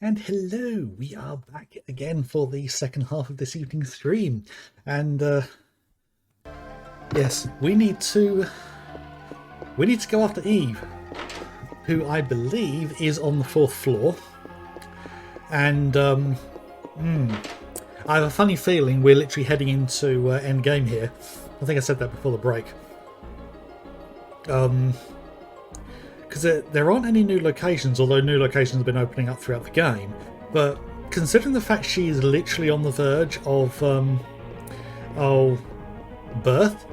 And hello, we are back again for the second half of this evening's stream. And yes, we need to go after Eve, who I believe is on the fourth floor. And I have a funny feeling we're literally heading into end game here. I think I said that before the break. Because there aren't any new locations, although new locations have been opening up throughout the game. But considering the fact she is literally on the verge of birth,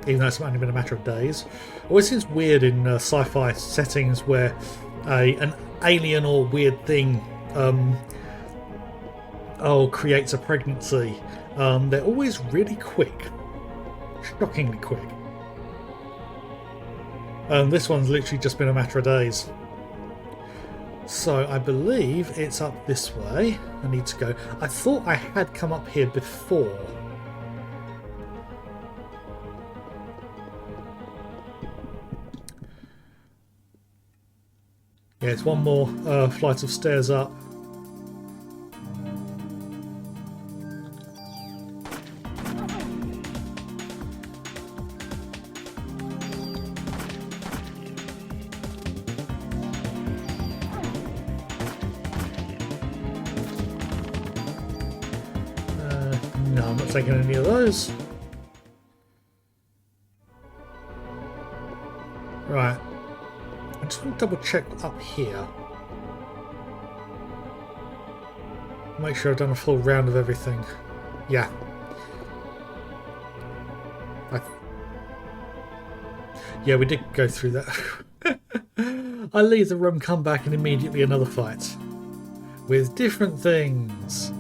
even though it's only been a matter of days, it always seems weird in sci-fi settings where an alien or weird thing creates a pregnancy. They're always really quick, shockingly quick. This one's literally just been a matter of days. So I believe it's up this way. I need to go. I thought I had come up here before. Yeah, it's one more flight of stairs up. No, I'm not taking any of those. Right. I just want to double check up here. Make sure I've done a full round of everything. Yeah. Yeah, we did go through that. I leave the room, come back, and immediately another fight. With different things.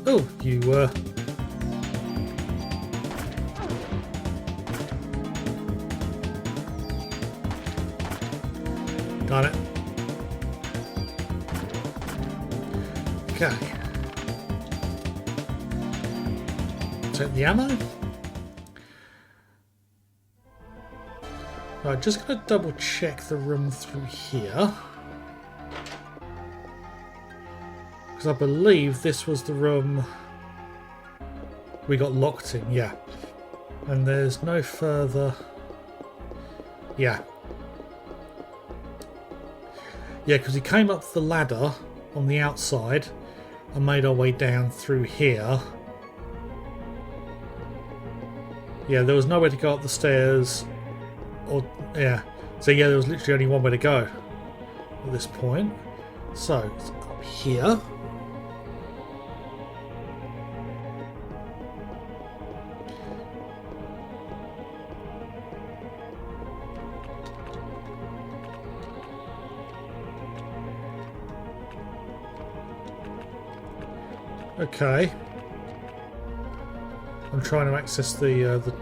Oh, you got it. Okay. Take the ammo. Right, just gonna double check the room through here. Because I believe this was the room we got locked in, yeah. And there's no further... Yeah. Yeah, because we came up the ladder on the outside and made our way down through here. Yeah, there was nowhere to go up the stairs. Or yeah. So yeah, there was literally only one way to go at this point. So, it's up here. Okay. I'm trying to access the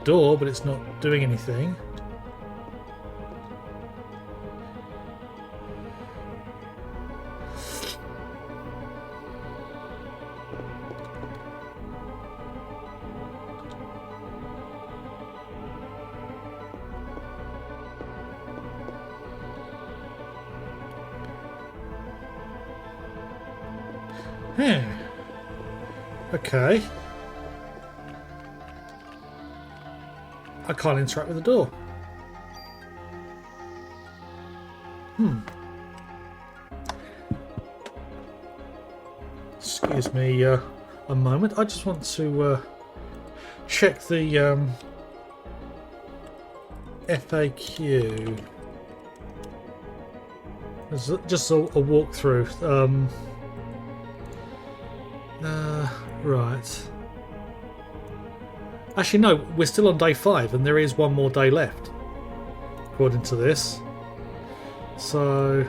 door, but it's not doing anything. Okay. I can't interact with the door. Excuse me a moment. I just want to check the FAQ. There's just a walkthrough. Right. Actually, no, we're still on day 5 and there is one more day left, according to this. So...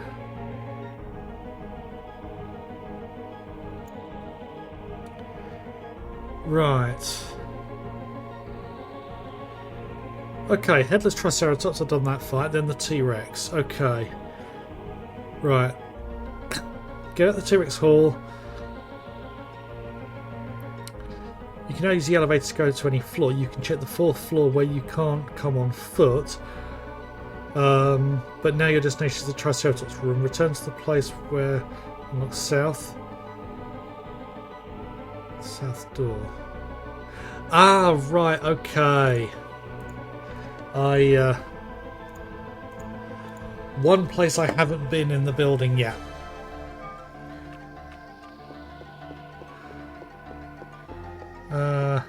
Right. Okay, Headless Triceratops, I've done that fight, then the T-Rex. Okay. Right. Get at the T-Rex Hall. You can only use the elevator to go to any floor. You can check the 4th floor where you can't come on foot. But now your destination is the Triceratops room. Return to the place where... Look south. South door. Ah, right, okay. One place I haven't been in the building yet. I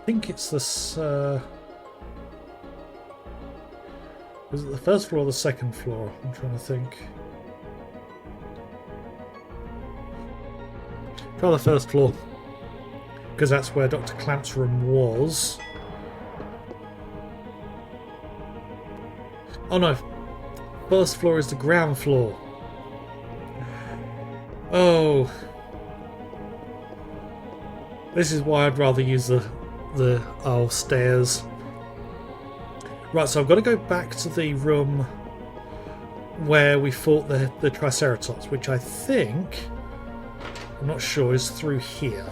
think it's this. Was it the 1st floor or the 2nd floor? I'm trying to think. Try the 1st floor, because that's where Dr. Clamp's room was. Oh no, 1st floor is the ground floor. Oh, this is why I'd rather use the stairs. Right, so I've got to go back to the room where we fought the Triceratops, which I think, I'm not sure, is through here.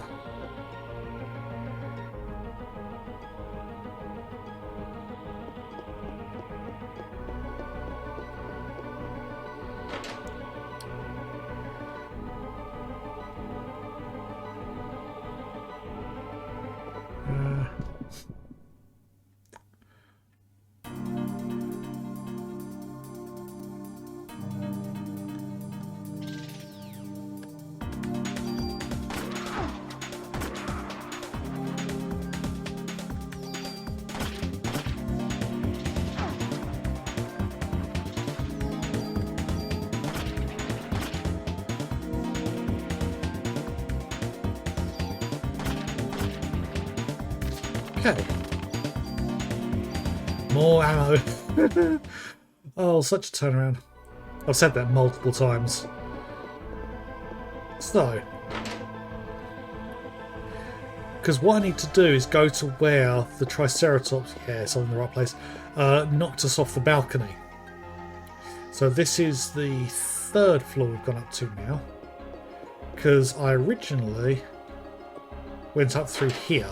Okay. More ammo. Oh, such a turnaround. I've said that multiple times. So, because what I need to do is go to where the Triceratops, yeah, it's in the right place, knocked us off the balcony. So this is the 3rd floor we've gone up to now, because I originally went up through here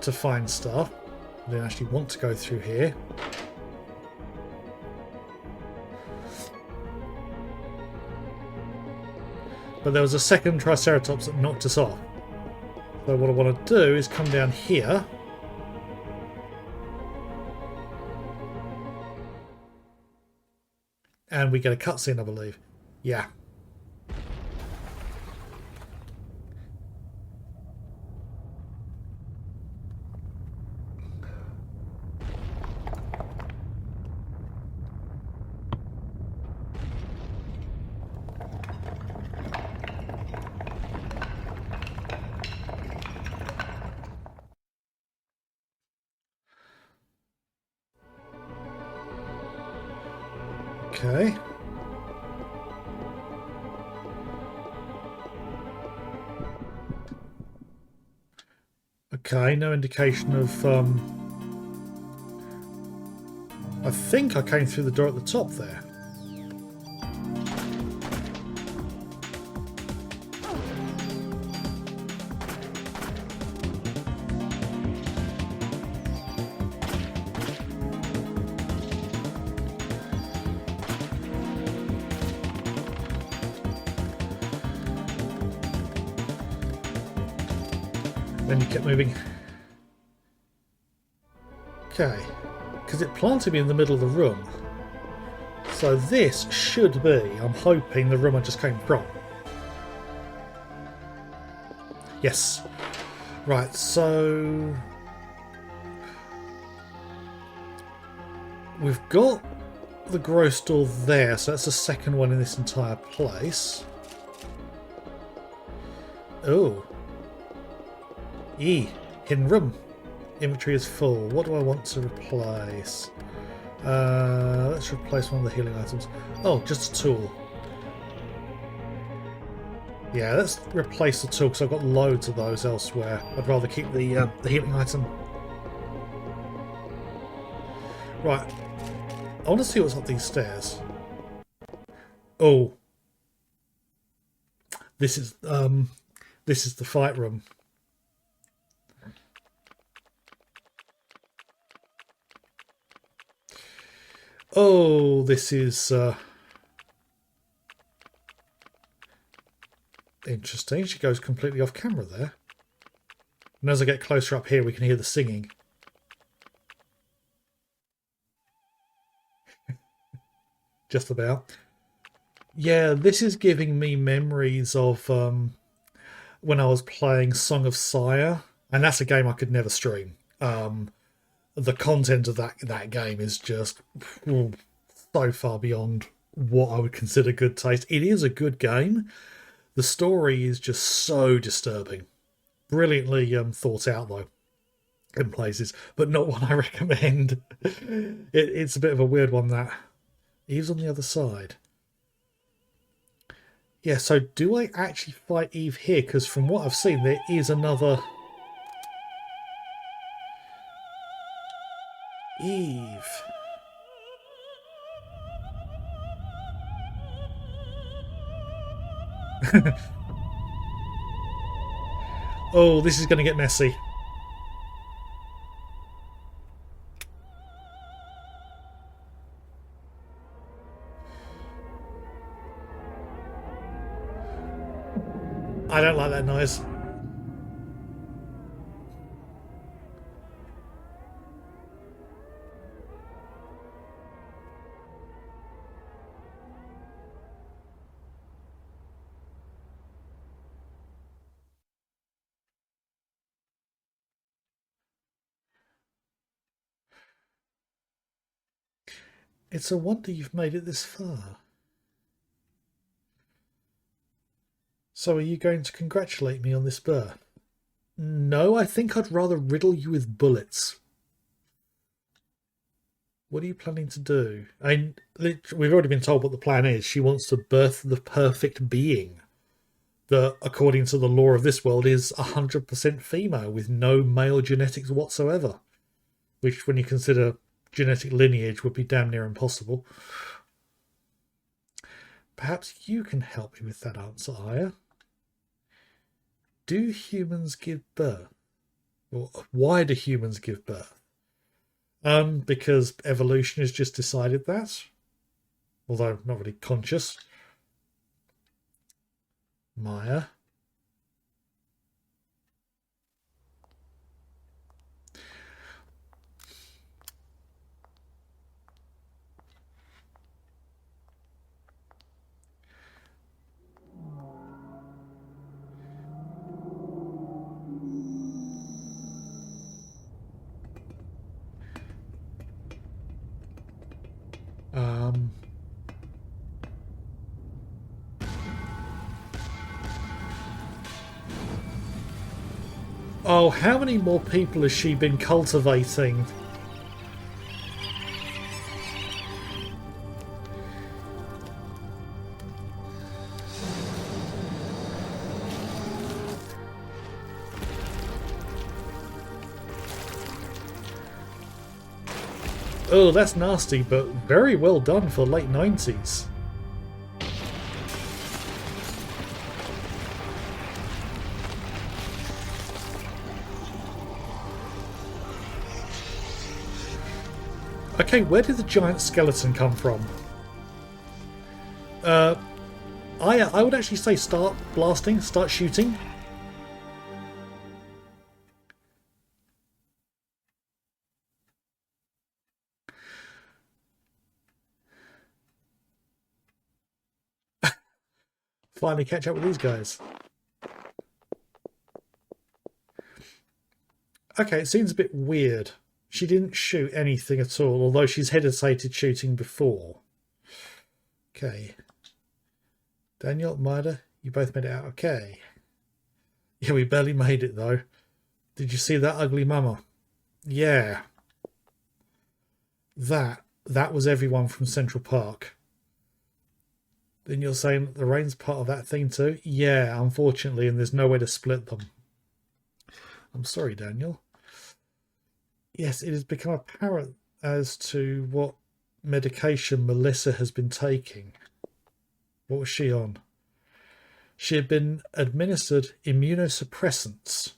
to find stuff. I didn't actually want to go through here. But there was a 2nd Triceratops that knocked us off. So what I want to do is come down here. And we get a cutscene, I believe. Yeah. Okay. Okay, no indication of I think I came through the door at the top there. Then you kept moving. Okay, because it planted me in the middle of the room. So this should be, I'm hoping, the room I just came from. Yes. Right, so we've got the gross door there, so that's the 2nd one in this entire place. Oh. Hidden room. Inventory is full. What do I want to replace? Let's replace one of the healing items. Oh, just a tool. Yeah, let's replace the tool because I've got loads of those elsewhere. I'd rather keep the healing item. Right, I want to see what's up these stairs. Oh, this is the fight room. Oh, this is interesting. She goes completely off camera there. And as I get closer up here, we can hear the singing. Just about. Yeah, this is giving me memories of when I was playing Song of Sire, and that's a game I could never stream. The content of that game is just so far beyond what I would consider good taste. It is a good game. The story is just so disturbing. Brilliantly thought out, though, in places, but not one I recommend. It's a bit of a weird one, that. Eve's on the other side. Yeah, so do I actually fight Eve here? Because from what I've seen, there is another... Eve. Oh, this is going to get messy. I don't like that noise. It's a wonder you've made it this far. So are you going to congratulate me on this birth? No, I think I'd rather riddle you with bullets. What are you planning to do? We've already been told what the plan is. She wants to birth the perfect being that, according to the law of this world, is 100% female with no male genetics whatsoever. Which, when you consider genetic lineage, would be damn near impossible. Perhaps you can help me with that answer, Aya. Do humans give birth? Or why do humans give birth? Because evolution has just decided that. Although not really conscious. Maya. Oh, how many more people has she been cultivating? Oh, that's nasty, but very well done for late 90s. Okay, where did the giant skeleton come from? I would actually say start blasting, start shooting. Finally catch up with these guys. Okay, it seems a bit weird. She didn't shoot anything at all, although she's hesitated shooting before. Okay. Daniel, Maida, you both made it out okay. Yeah, we barely made it, though. Did you see that ugly mama? Yeah. That was everyone from Central Park. Then you're saying that the rain's part of that thing too? Yeah, unfortunately, and there's no way to split them. I'm sorry, Daniel. Yes, it has become apparent as to what medication Melissa has been taking. What was she on? She had been administered immunosuppressants.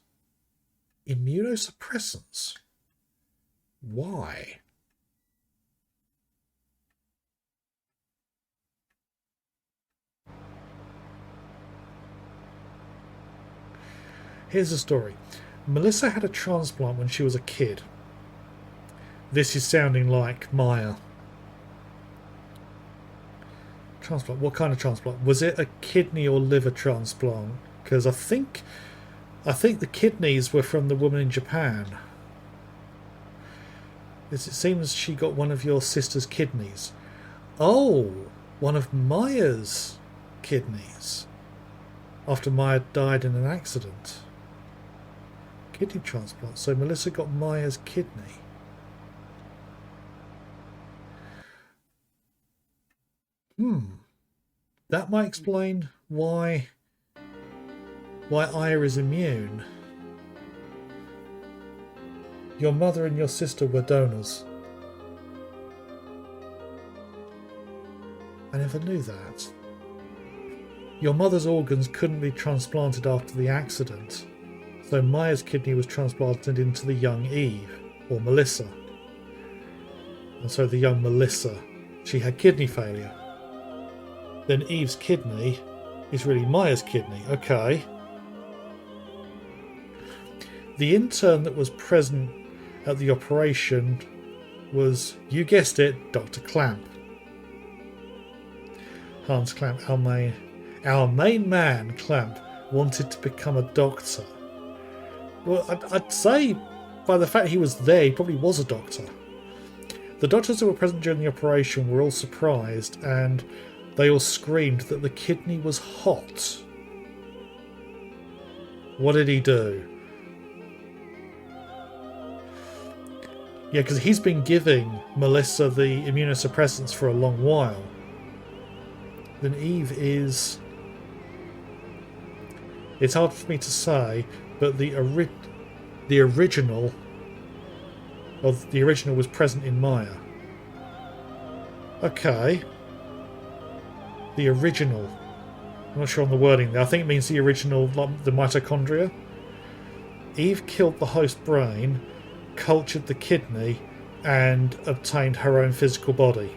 Immunosuppressants? Why? Here's the story. Melissa had a transplant when she was a kid. This is sounding like Maya. Transplant? What kind of transplant? Was it a kidney or liver transplant? Because I think the kidneys were from the woman in Japan. It seems she got one of your sister's kidneys. Oh, one of Maya's kidneys. After Maya died in an accident. Kidney transplant. So Melissa got Maya's kidney. That might explain why Aya is immune. Your mother and your sister were donors. I never knew that. Your mother's organs couldn't be transplanted after the accident, so Maya's kidney was transplanted into the young Eve, or Melissa. And so the young Melissa, she had kidney failure. Then Eve's kidney is really Maya's kidney. Okay. The intern that was present at the operation was, you guessed it, Dr. Clamp. Hans Clamp, our main man, Clamp, wanted to become a doctor. Well, I'd say by the fact he was there, he probably was a doctor. The doctors who were present during the operation were all surprised, and they all screamed that the kidney was hot. What did he do? Yeah, because he's been giving Melissa the immunosuppressants for a long while. Then Eve is... It's hard for me to say, but the original was present in Maya. Okay. The original. I'm not sure on the wording there. I think it means the original, like the mitochondria. Eve killed the host brain, cultured the kidney, and obtained her own physical body.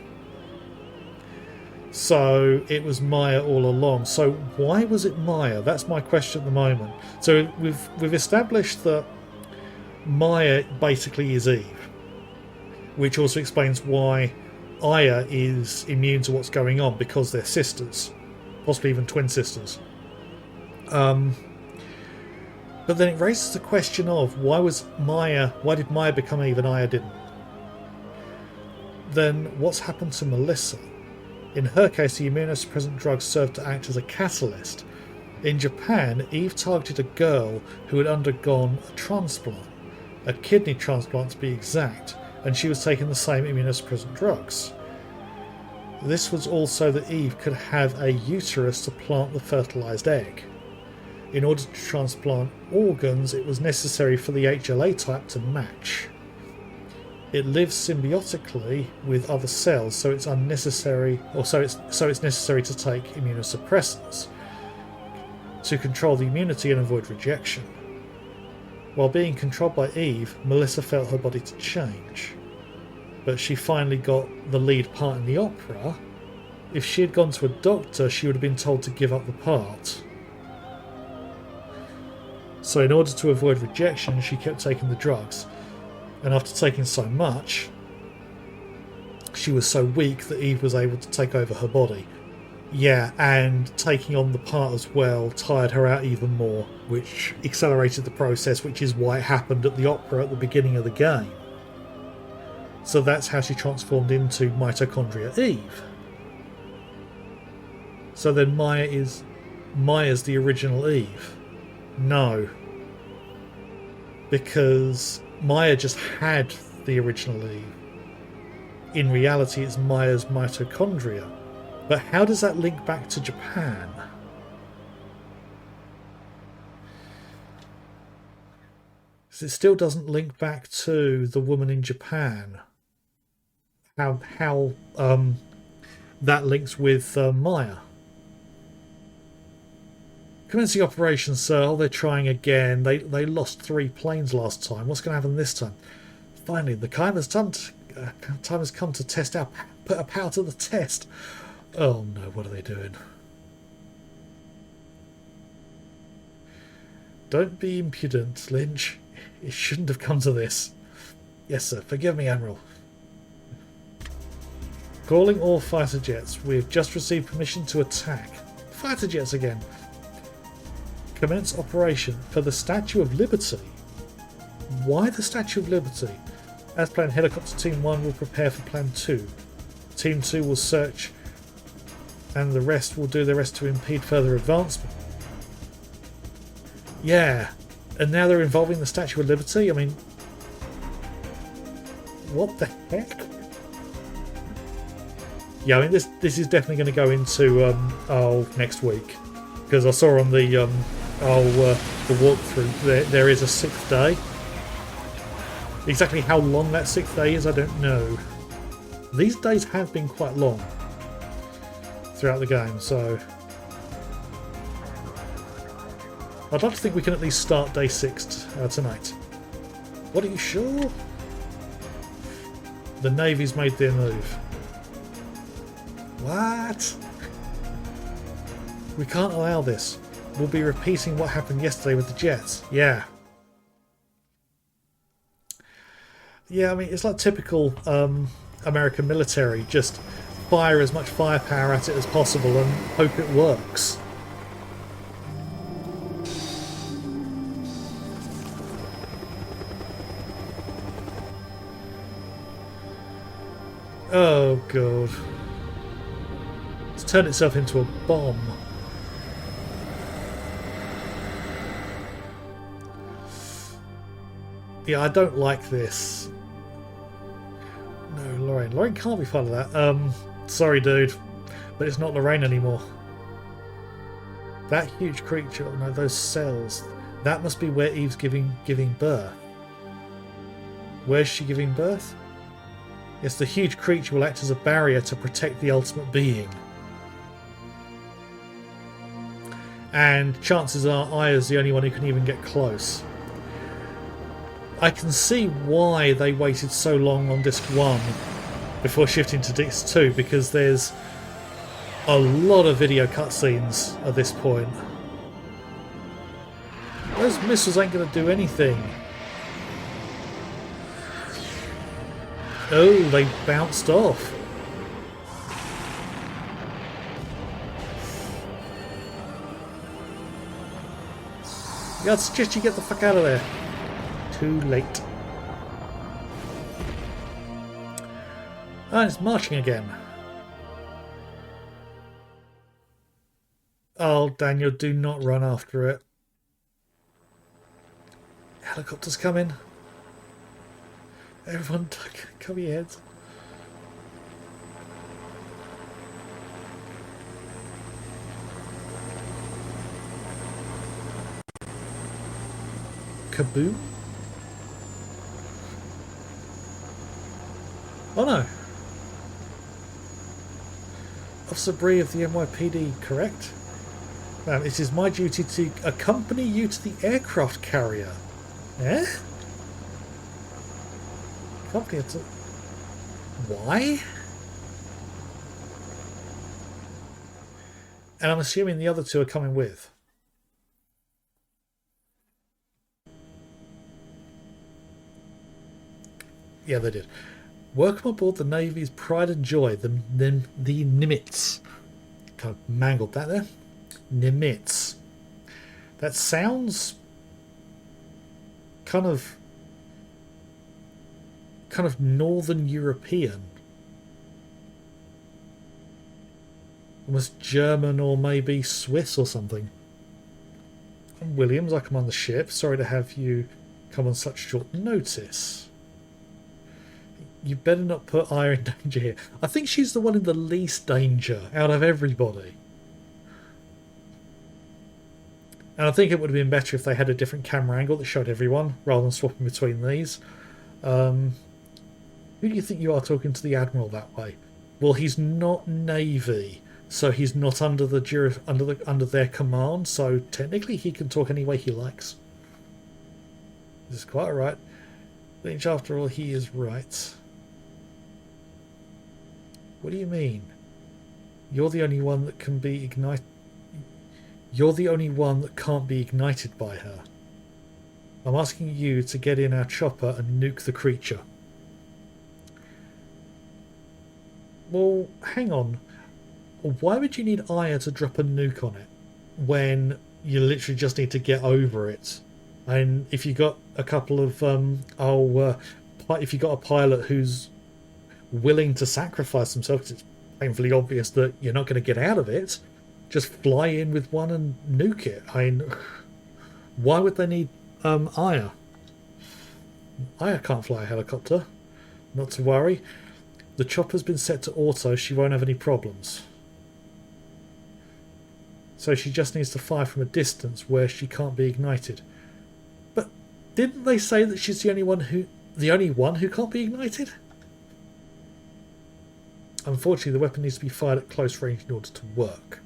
So it was Maya all along. So why was it Maya? That's my question at the moment. So we've established that Maya basically is Eve, which also explains why Aya is immune to what's going on, because they're sisters, possibly even twin sisters. But then it raises the question of why did Maya become Eve and Aya didn't? Then what's happened to Melissa? In her case, the immunosuppressant drugs served to act as a catalyst. In Japan, Eve targeted a girl who had undergone a transplant, a kidney transplant to be exact, and she was taking the same immunosuppressant drugs. This was also that Eve could have a uterus to plant the fertilized egg. In order to transplant organs, it was necessary for the HLA type to match. It lives symbiotically with other cells, so it's necessary to take immunosuppressants to control the immunity and avoid rejection. While being controlled by Eve, Melissa felt her body to change. But she finally got the lead part in the opera. If she had gone to a doctor, she would have been told to give up the part. So in order to avoid rejection, she kept taking the drugs. And after taking so much, she was so weak that Eve was able to take over her body. Yeah, and taking on the part as well tired her out even more, which accelerated the process, which is why it happened at the opera at the beginning of the game. So that's how she transformed into Mitochondria Eve. So then Maya's the original Eve. No. Because Maya just had the original Eve. In reality, it's Maya's mitochondria. But how does that link back to Japan? Because it still doesn't link back to the woman in Japan. how that links with Maya. Commencing operations, sir. Oh, they're trying again. They lost 3 planes last time. What's going to happen this time? Finally, the time has come to test our put our power to the test. Oh no, what are they doing? Don't be impudent, Lynch. It shouldn't have come to this. Yes, sir. Forgive me, Admiral. Calling all fighter jets. We've just received permission to attack. Fighter jets again. Commence operation for the Statue of Liberty. Why the Statue of Liberty? As planned, Helicopter Team 1 will prepare for Plan 2. Team 2 will search and the rest will do the rest to impede further advancement. Yeah, and now they're involving the Statue of Liberty? I mean, what the heck? Yeah, I mean, this is definitely going to go into next week. Because I saw on the walkthrough there is a 6th day. Exactly how long that 6th day is, I don't know. These days have been quite long throughout the game, so I'd like to think we can at least start day 6 tonight. What, are you sure? The Navy's made their move. What? We can't allow this. We'll be repeating what happened yesterday with the jets. Yeah. Yeah, I mean, it's like typical American military. Just fire as much firepower at it as possible and hope it works. Oh, God. It's turned itself into a bomb. Yeah, I don't like this. No, Lorraine. Lorraine can't be part of that. Sorry, dude. But it's not Lorraine anymore. That huge creature, oh no, those cells. That must be where Eve's giving birth. Where's she giving birth? Yes, the huge creature will act as a barrier to protect the ultimate being. And chances are Aya's the only one who can even get close. I can see why they waited so long on disc 1 before shifting to disc 2, because there's a lot of video cutscenes at this point. Those missiles ain't going to do anything. Oh, they bounced off. Yeah, I'd suggest you get the fuck out of there. Too late. And it's marching again. Oh, Daniel, do not run after it. Helicopters coming. Everyone, cover your heads. Kaboom? Oh no. Officer Bree of the NYPD, correct? Ma'am, it is my duty to accompany you to the aircraft carrier. Eh? Accompany to... Why? And I'm assuming the other two are coming with. Yeah, they did. Welcome aboard the Navy's pride and joy, the Nimitz. Kind of mangled that there. Nimitz. That sounds kind of Northern European. Almost German or maybe Swiss or something. I'm Williams, I come on the ship. Sorry to have you come on such short notice. You better not put Aya in danger here. I think she's the one in the least danger out of everybody. And I think it would have been better if they had a different camera angle that showed everyone, rather than swapping between these. Who do you think you are talking to the Admiral that way? Well, he's not Navy, so he's not under under their command, so technically he can talk any way he likes. This is quite right. Which, after all, he is right. What do you mean? You're the only one that can be ignited. You're the only one that can't be ignited by her. I'm asking you to get in our chopper and nuke the creature. Well, hang on. Why would you need Aya to drop a nuke on it when you literally just need to get over it? And if you got a couple of if you got a pilot who's willing to sacrifice himself, because it's painfully obvious that you're not going to get out of it, just fly in with one and nuke it. I mean, why would they need Aya? Aya can't fly a helicopter. Not to worry. The chopper's been set to auto. She won't have any problems. So she just needs to fire from a distance where she can't be ignited. But didn't they say that she's the only one who can't be ignited? Unfortunately, the weapon needs to be fired at close range in order to work.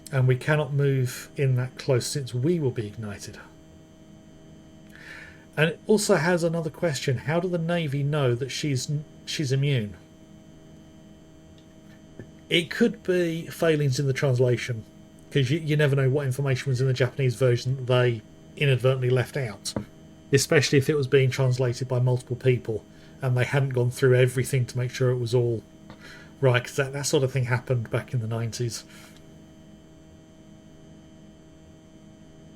And we cannot move in that close since we will be ignited. And it also has another question. How do the Navy know that she's immune? It could be failings in the translation, because you never know what information was in the Japanese version that they inadvertently left out, especially if it was being translated by multiple people and they hadn't gone through everything to make sure it was all right, because that sort of thing happened back in the 90s.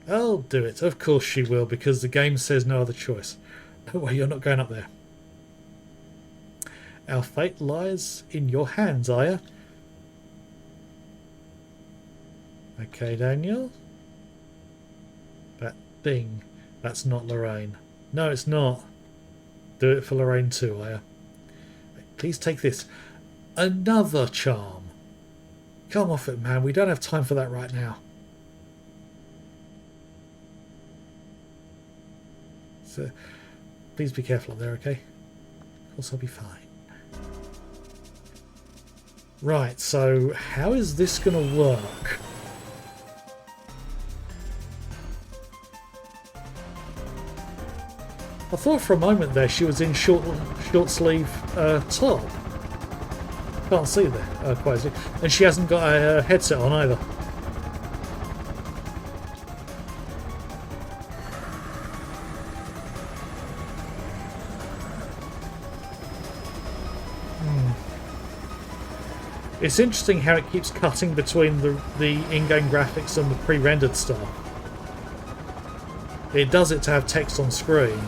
I'll do it. Of course she will, because the game says no other choice. No way, you're not going up there. Our fate lies in your hands, Aya. Okay, Daniel. That thing. That's not Lorraine. No, it's not. Do it for Lorraine too, Aya. Please take this. Another charm. Come off it, man. We don't have time for that right now. So, please be careful up there, okay? Of course I'll be fine. Right, so how is this going to work? I thought for a moment there she was in short sleeve top. Can't see there quite easily. And she hasn't got a headset on either. It's interesting how it keeps cutting between the in-game graphics and the pre-rendered stuff. It does it to have text on screen.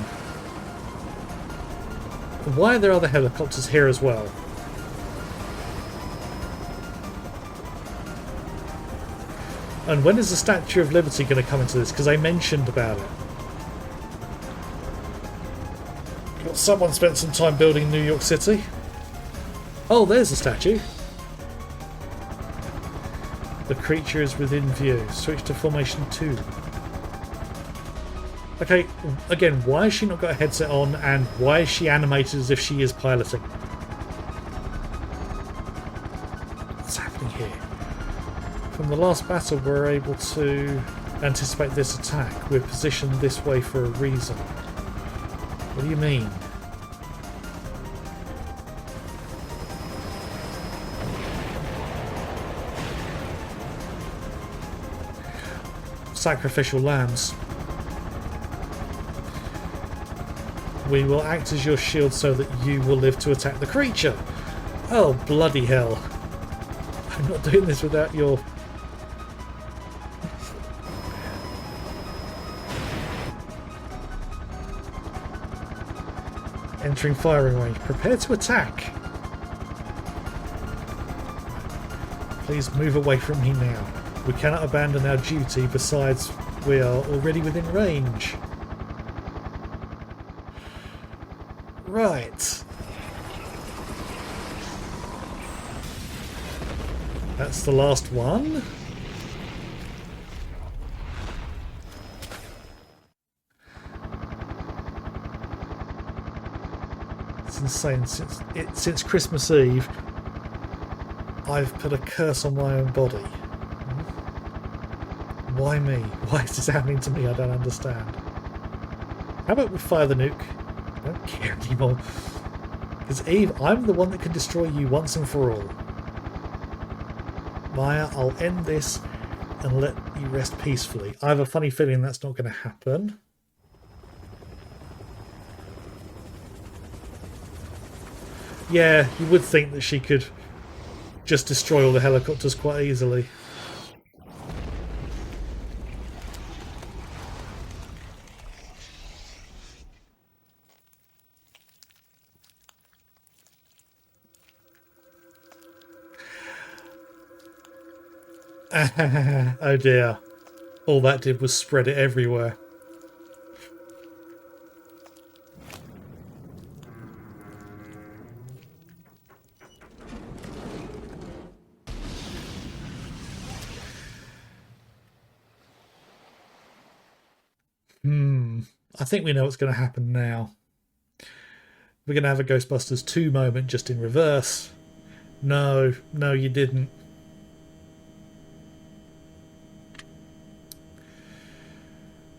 Why are there other helicopters here as well? And when is the Statue of Liberty going to come into this? Because they mentioned about it. Someone spent some time building New York City. Oh, there's the statue. The creature is within view. Switch to formation 2. Okay, again, why has she not got a headset on, and why is she animated as if she is piloting? What's happening here? From the last battle, we're able to anticipate this attack. We're positioned this way for a reason. What do you mean? Sacrificial lambs. We will act as your shield so that you will live to attack the creature. Oh, bloody hell. I'm not doing this without your... Entering firing range. Prepare to attack. Please move away from me now. We cannot abandon our duty, besides we are already within range. Right. That's the last one. It's insane. Since Christmas Eve, I've put a curse on my own body. Why me? Why is this happening to me? I don't understand. How about we fire the nuke? I don't care anymore. Because Eve, I'm the one that can destroy you once and for all. Maya, I'll end this and let you rest peacefully. I have a funny feeling that's not going to happen. Yeah, you would think that she could just destroy all the helicopters quite easily. Oh dear. All that did was spread it everywhere. I think we know what's going to happen now. We're going to have a Ghostbusters 2 moment just in reverse. No, no you didn't.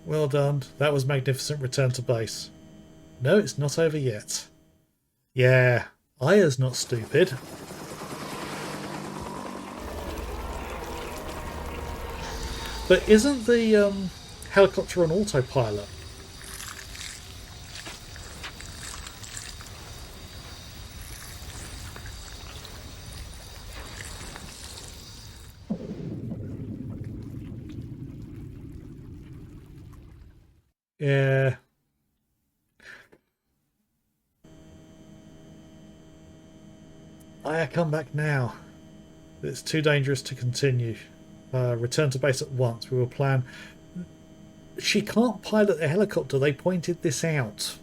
Well done. That was magnificent. Return to base. No, it's not over yet. Yeah, Aya's not stupid. But isn't the helicopter on autopilot? Yeah. Aya, come back now. It's too dangerous to continue. Return to base at once. We will plan. She can't pilot the helicopter. They pointed this out.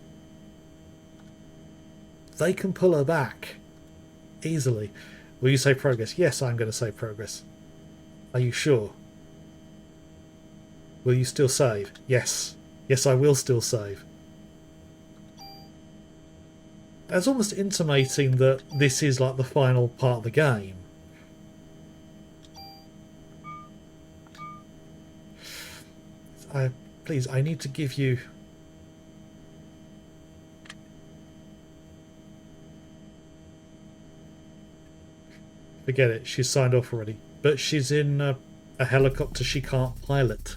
They can pull her back easily. Will you say progress? Yes, I'm going to say progress. Are you sure? Will you still save? Yes. Yes, I will still save. That's almost intimating that this is like the final part of the game. Please, I need to give you... Forget it, she's signed off already. But she's in a helicopter she can't pilot.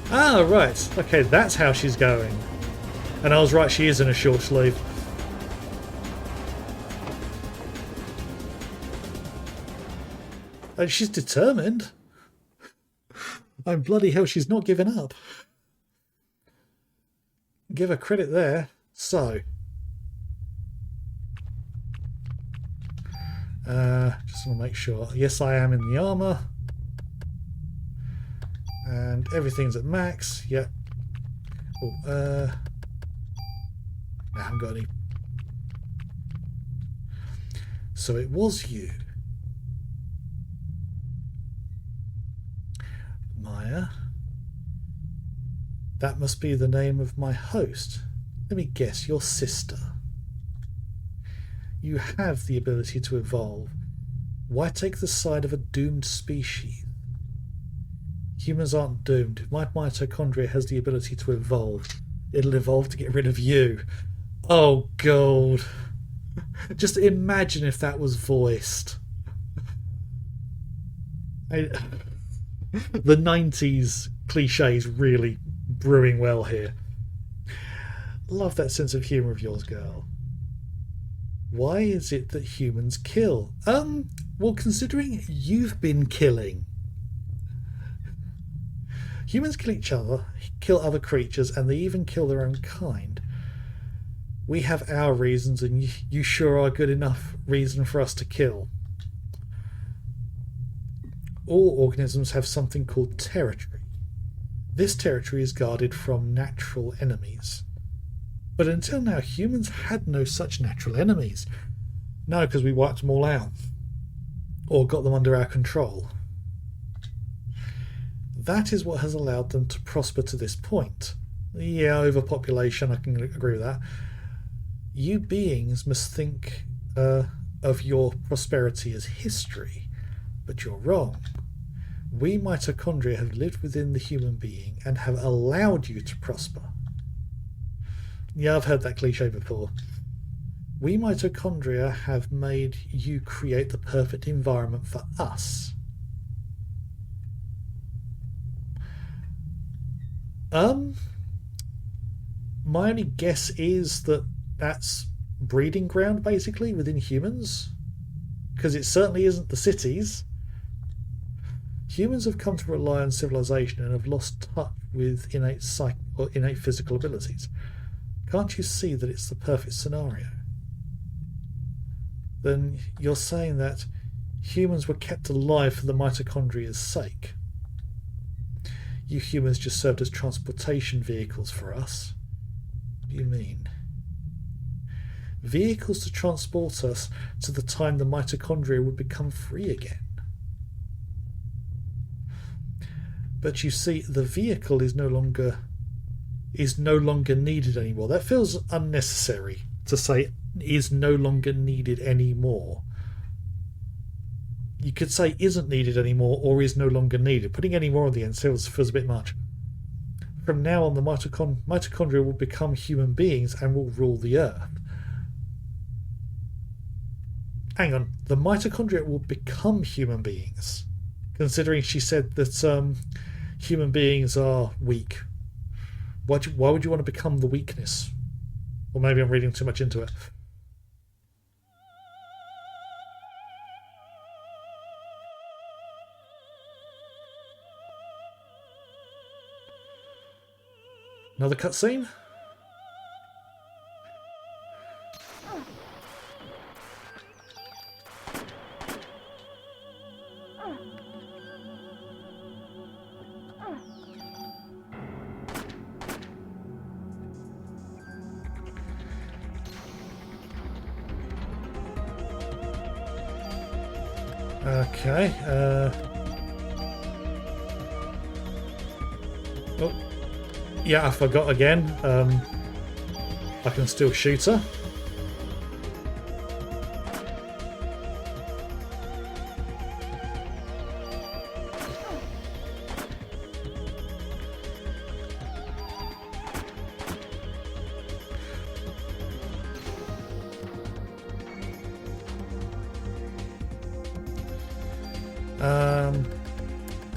Ah, right. Okay, that's how she's going. And I was right, she is in a short sleeve. And she's determined. I'm bloody hell, she's not giving up. Give her credit there. So. Just want to make sure. Yes, I am in the armour. And everything's at max. Yep. Oh, I haven't got any. So it was you. Maya. That must be the name of my host. Let me guess, your sister. You have the ability to evolve. Why take the side of a doomed species? Humans aren't doomed. If my mitochondria has the ability to evolve, it'll evolve to get rid of you. Oh, God. Just imagine if that was voiced. The 90s cliches really brewing well here. Love that sense of humour of yours, girl. Why is it that humans kill? Well, considering you've been killing. Humans kill each other, kill other creatures, and they even kill their own kind. We have our reasons, and you sure are good enough reason for us to kill. All organisms have something called territory. This territory is guarded from natural enemies. But until now, humans had no such natural enemies. No, because we wiped them all out. Or got them under our control. that is what has allowed them to prosper to this point. Yeah, overpopulation, I can agree with that. You beings must think of your prosperity as history, but you're wrong. We mitochondria have lived within the human being and have allowed you to prosper. Yeah, I've heard that cliche before. We mitochondria have made you create the perfect environment for us. My only guess is that that's breeding ground, basically, within humans. Because it certainly isn't the cities. Humans have come to rely on civilization and have lost touch with innate physical abilities. Can't you see that it's the perfect scenario? Then you're saying that humans were kept alive for the mitochondria's sake. You humans just served as transportation vehicles for us. What do you mean? Vehicles to transport us to the time the mitochondria would become free again. But you see, the vehicle is no longer needed anymore. That feels unnecessary to say is no longer needed anymore. You could say isn't needed anymore or is no longer needed. Putting any more on the end feels a bit much. From now on, the mitochondria will become human beings and will rule the earth. Hang on, the mitochondria will become human beings, considering she said that human beings are weak. Why would you want to become the weakness? Or maybe I'm reading too much into it. Another cutscene? Okay. Oh. Yeah, I forgot again. I can still shoot her.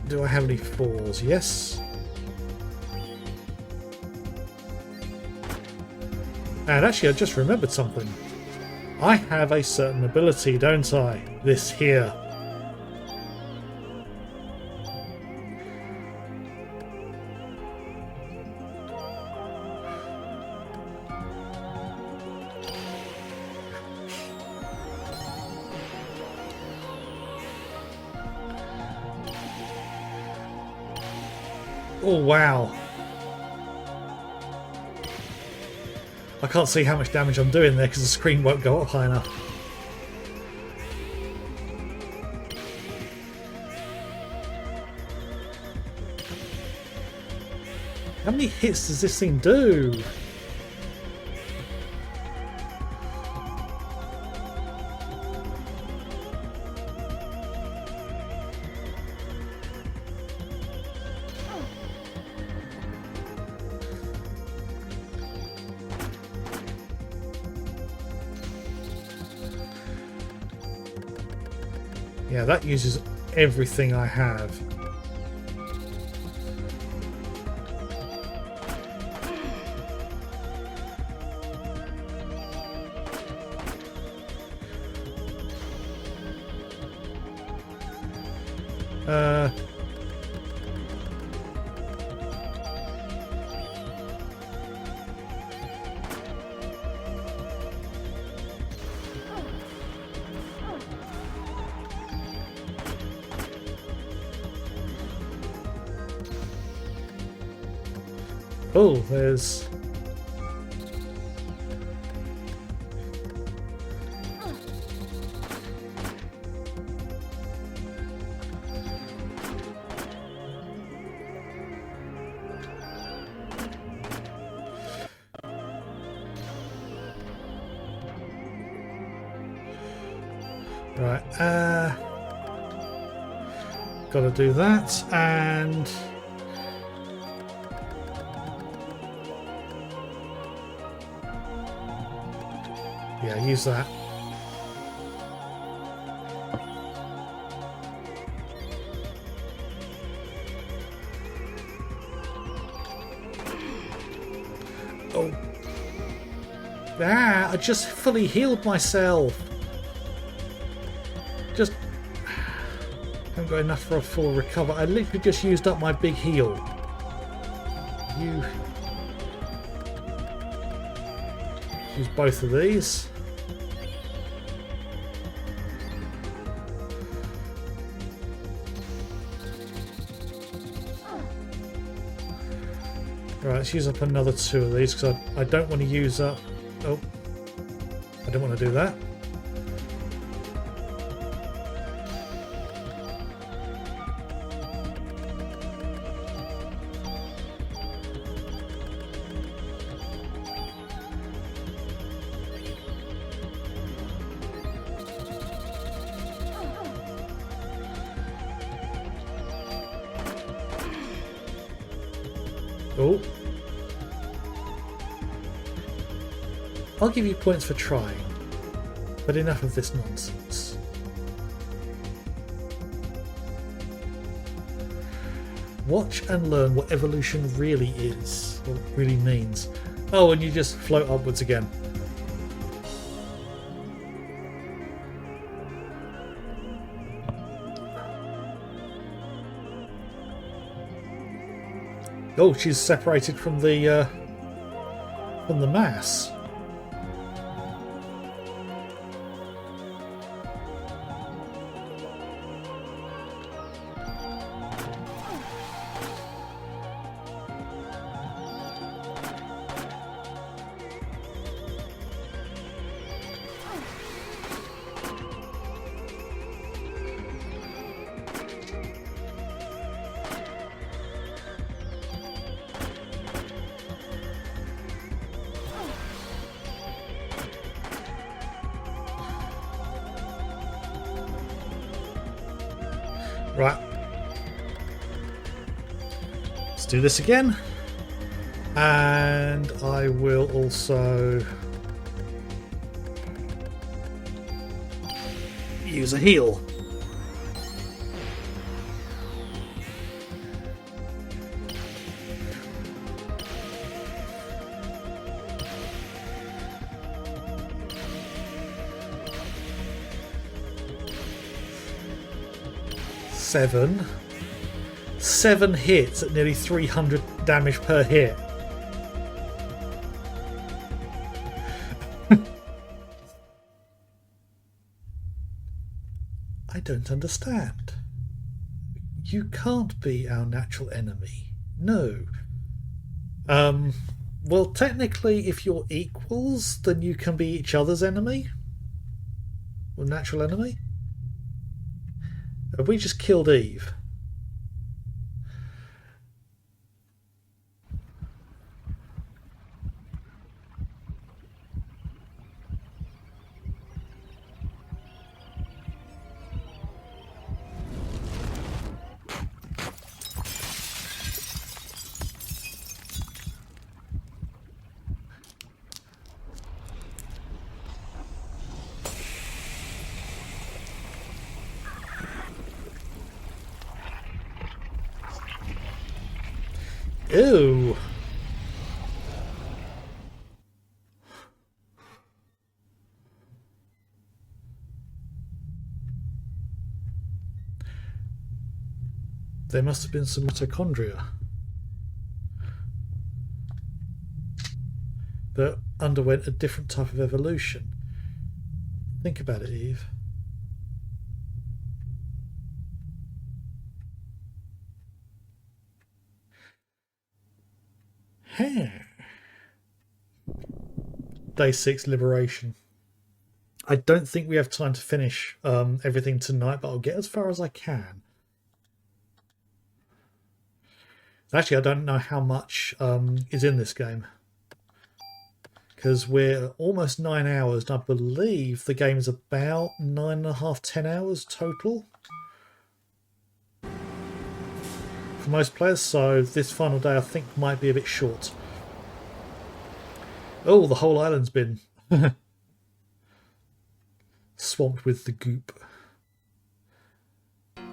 Do I have any fours? Yes. And actually, I just remembered something. I have a certain ability, don't I? This here. Oh, wow. I can't see how much damage I'm doing there because the screen won't go up high enough. How many hits does this thing do? Yeah, that uses everything I have. Oh, there's... Right, gotta do that, and yeah, use that. Oh. Ah, I just fully healed myself. Just haven't got enough for a full recover. I literally just used up my big heal. You use both of these. Right, let's use up another 2 of these because I don't want to use up. Oh, I don't want to do that. Oh. I'll give you points for trying, but enough of this nonsense. Watch and learn what evolution really is, what it really means. Oh, and you just float upwards again. Oh, she's separated from the mass. Right. Let's do this again. And I will also use a heal. Seven hits at nearly 300 damage per hit. I don't understand. You can't be our natural enemy. No. Well, technically, if you're equals, then you can be each other's enemy. Or natural enemy. Have we just killed Eve? Ew. There must have been some mitochondria that underwent a different type of evolution. Think about it, Eve. Day 6 liberation. I don't think we have time to finish everything tonight, but I'll get as far as I can. Actually, I don't know how much is in this game. because we're almost 9 hours, and I believe the game is about 9.5, 10 hours total for most players. So this final day, I think, might be a bit short. Oh, the whole island's been swamped with the goop. Oh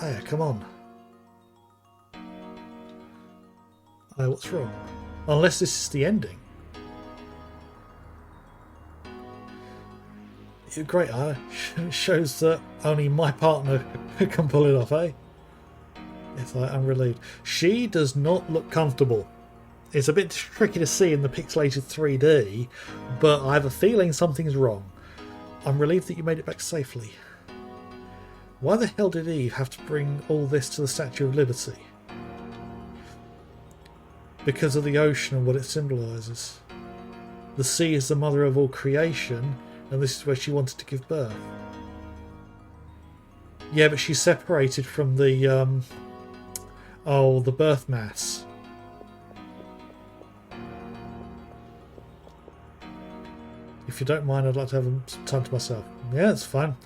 yeah, come on. Oh, what's wrong? Unless this is the ending. Great, shows that only my partner can pull it off, eh? It's like, I'm relieved. She does not look comfortable. It's a bit tricky to see in the pixelated 3D, but I have a feeling something's wrong. I'm relieved that you made it back safely. Why the hell did Eve have to bring all this to the Statue of Liberty? Because of the ocean and what it symbolises. The sea is the mother of all creation, and this is where she wanted to give birth. Yeah, but she's separated from the the birth mass. If you don't mind, I'd like to have some time to myself. Yeah, it's fine.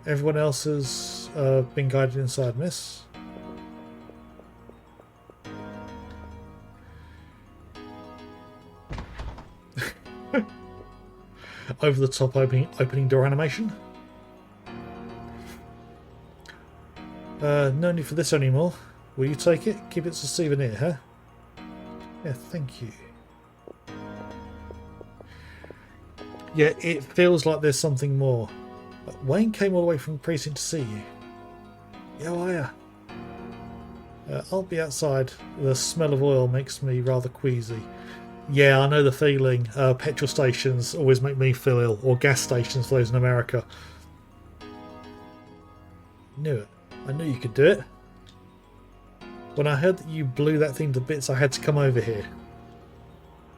Everyone else has been guided inside, miss. Over the top opening door animation. No need for this anymore. Will you take it? Keep it as a souvenir, huh? Yeah, thank you. Yeah, it feels like there's something more. Wayne came all the way from the precinct to see you. Yeah, how are ya? I'll be outside. The smell of oil makes me rather queasy. Yeah, I know the feeling. Petrol stations always make me feel ill, or gas stations for those in America. Knew it. I knew you could do it. When I heard that you blew that thing to bits, I had to come over here.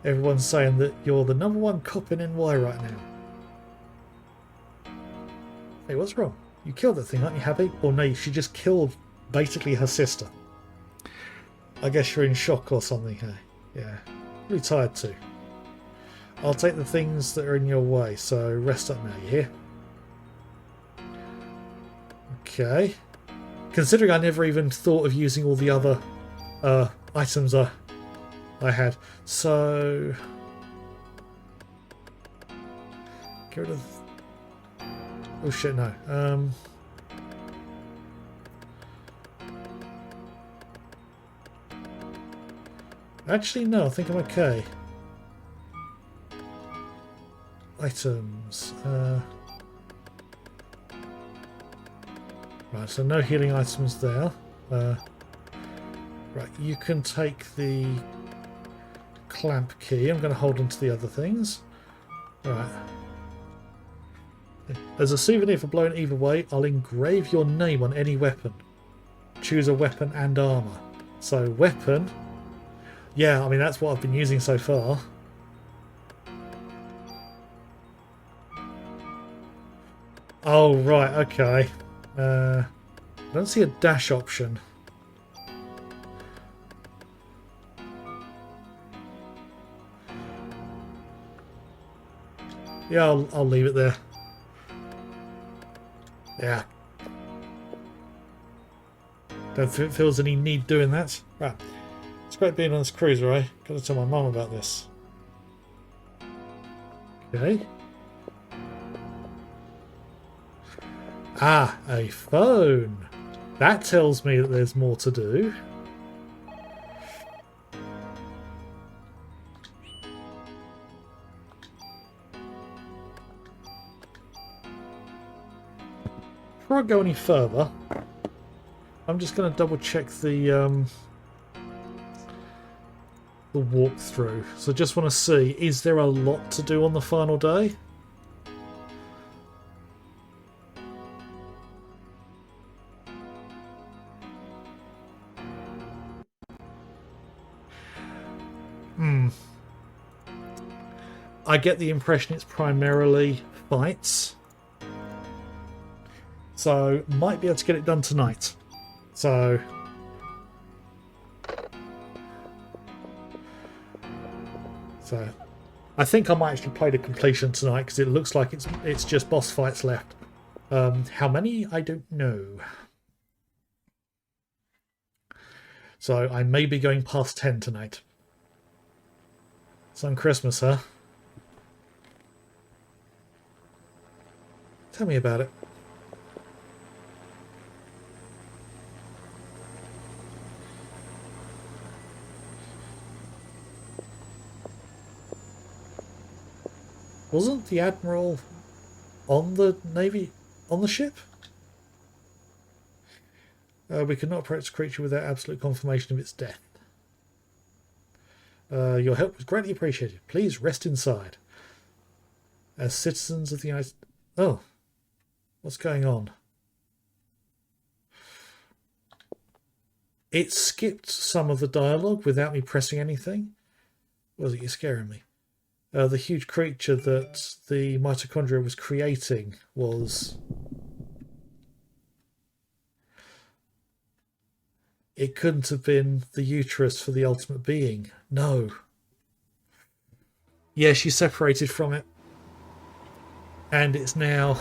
Everyone's saying that you're the #1 cop in NY right now. Hey, what's wrong? You killed that thing, aren't you happy? Or no, she just killed basically her sister. I guess you're in shock or something, hey? Yeah. Really tired too. I'll take the things that are in your way, so rest up now, you hear? Okay. Considering I never even thought of using all the other items I had. So... get rid of... oh shit, no. Actually, no, I think I'm okay. Items. Right, so no healing items there. Right, you can take the clamp key. I'm going to hold on to the other things. Right. As a souvenir for blowing Eve away, I'll engrave your name on any weapon. Choose a weapon and armour. So, weapon. Yeah, I mean, that's what I've been using so far. Oh, right, okay. I don't see a dash option. Yeah, I'll leave it there. Yeah. Don't think it feels any need doing that. Right. It's great being on this cruiser, eh? Gotta tell my mum about this. Okay. Ah, a phone. That tells me that there's more to do. Before I go any further, I'm just going to double check the walkthrough. So just want to see, is there a lot to do on the final day? I get the impression it's primarily fights. So, might be able to get it done tonight. So... I think I might actually play the completion tonight because it looks like it's just boss fights left. How many? I don't know. So I may be going past 10 tonight. It's on Christmas, huh? Tell me about it. Wasn't the Admiral on the Navy, on the ship? We could not approach the creature without absolute confirmation of its death. Your help was greatly appreciated. Please rest inside. As citizens of the United... Oh. What's going on? It skipped some of the dialogue without me pressing anything. Was it? You're scaring me. The huge creature that the mitochondria was creating was... It couldn't have been the uterus for the ultimate being. No. Yeah, she separated from it. And it's now...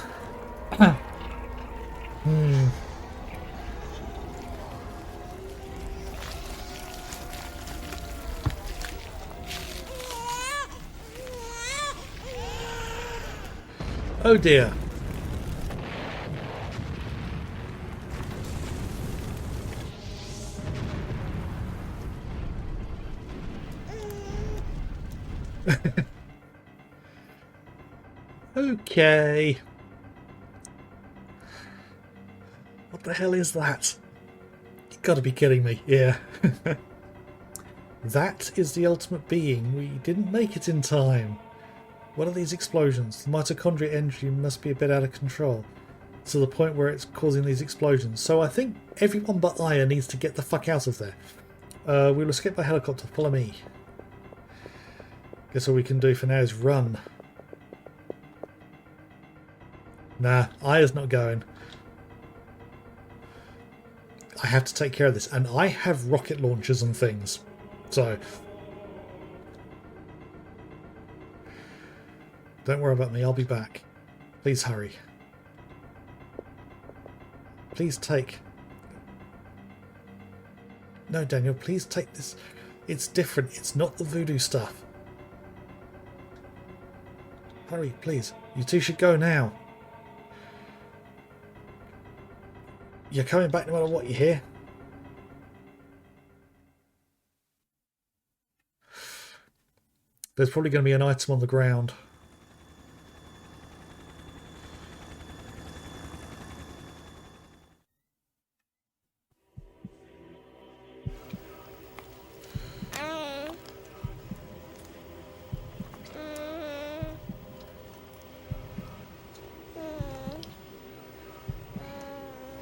Oh dear. Okay. What the hell is that? You gotta be kidding me. Yeah. That is the ultimate being. We didn't make it in time. What are these explosions? The mitochondria energy must be a bit out of control. To the point where it's causing these explosions. So I think everyone but Aya needs to get the fuck out of there. We'll escape by helicopter. Follow me. Guess all we can do for now is run. Nah, Aya's not going. I have to take care of this. And I have rocket launchers and things. So... Don't worry about me, I'll be back. Please hurry. Please take... No, Daniel, please take this. It's different. It's not the voodoo stuff. Hurry, please. You two should go now. You're coming back no matter what, you hear? There's probably going to be an item on the ground.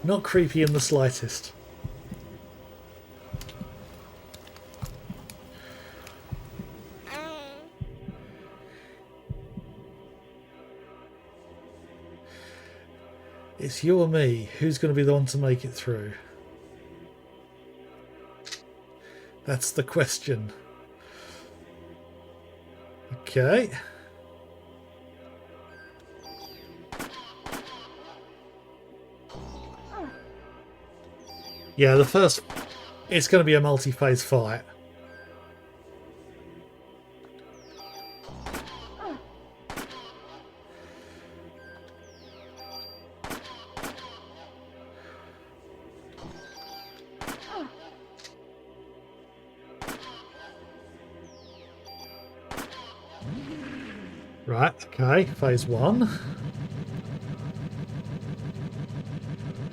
Not creepy in the slightest. It's you or me. Who's going to be the one to make it through? That's the question. Okay. Yeah, the first... It's going to be a multi-phase fight. Right, okay, phase one.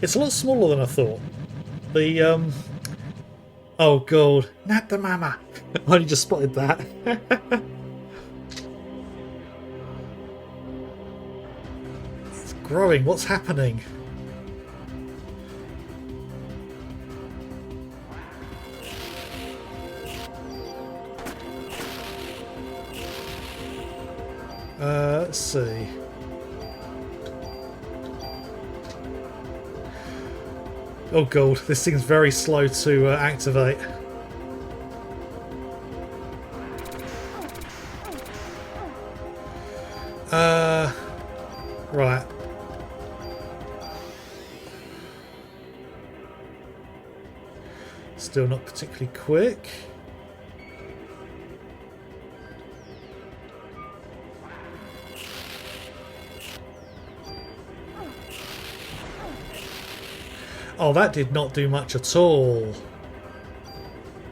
It's a lot smaller than I thought. The, oh god, not the mama. I only just spotted that. It's growing, what's happening? Let's see. Oh god, this thing's very slow to activate. Right. Still not particularly quick. Oh, that did not do much at all.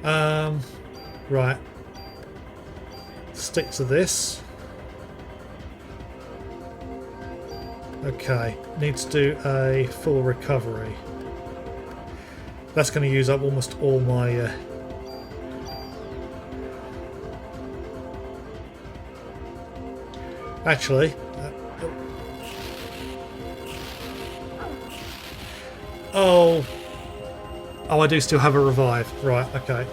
Right. Stick to this. Okay, need to do a full recovery. That's going to use up almost all my... Actually... Oh! Oh, I do still have a revive. Right, okay.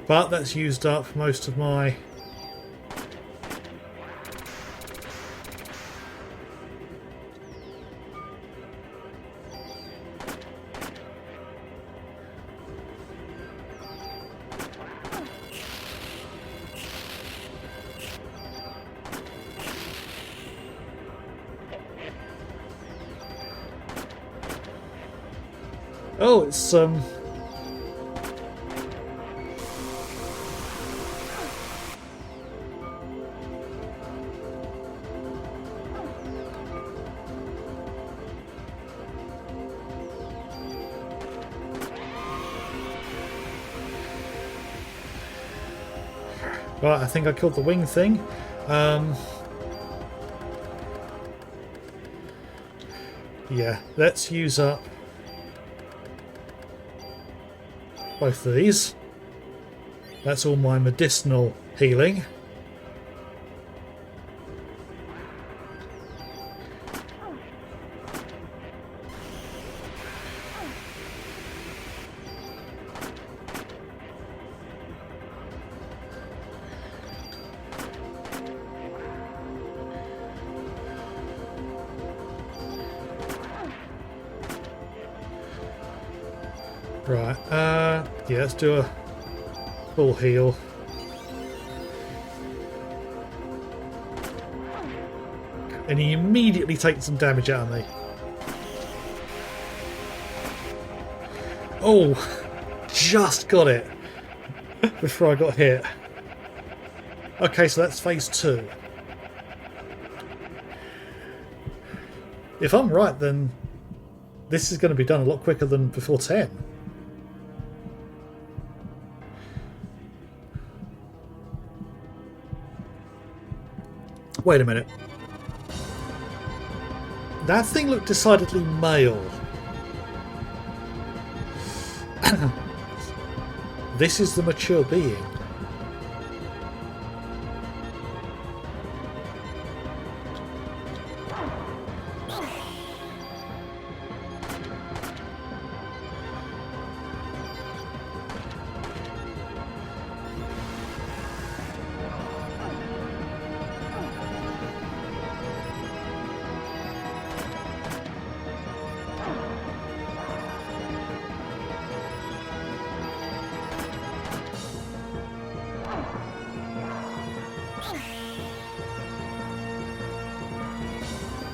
But that's used up most of my... Oh, it's right, I think I killed the wing thing. Yeah, let's use up both of these. That's all my medicinal healing. Right, yeah, let's do a full heal. And he immediately takes some damage out of me. Oh, just got it before I got hit. Okay, so that's phase 2. If I'm right, then this is going to be done a lot quicker than before 10. Wait a minute. That thing looked decidedly male. This is the mature being.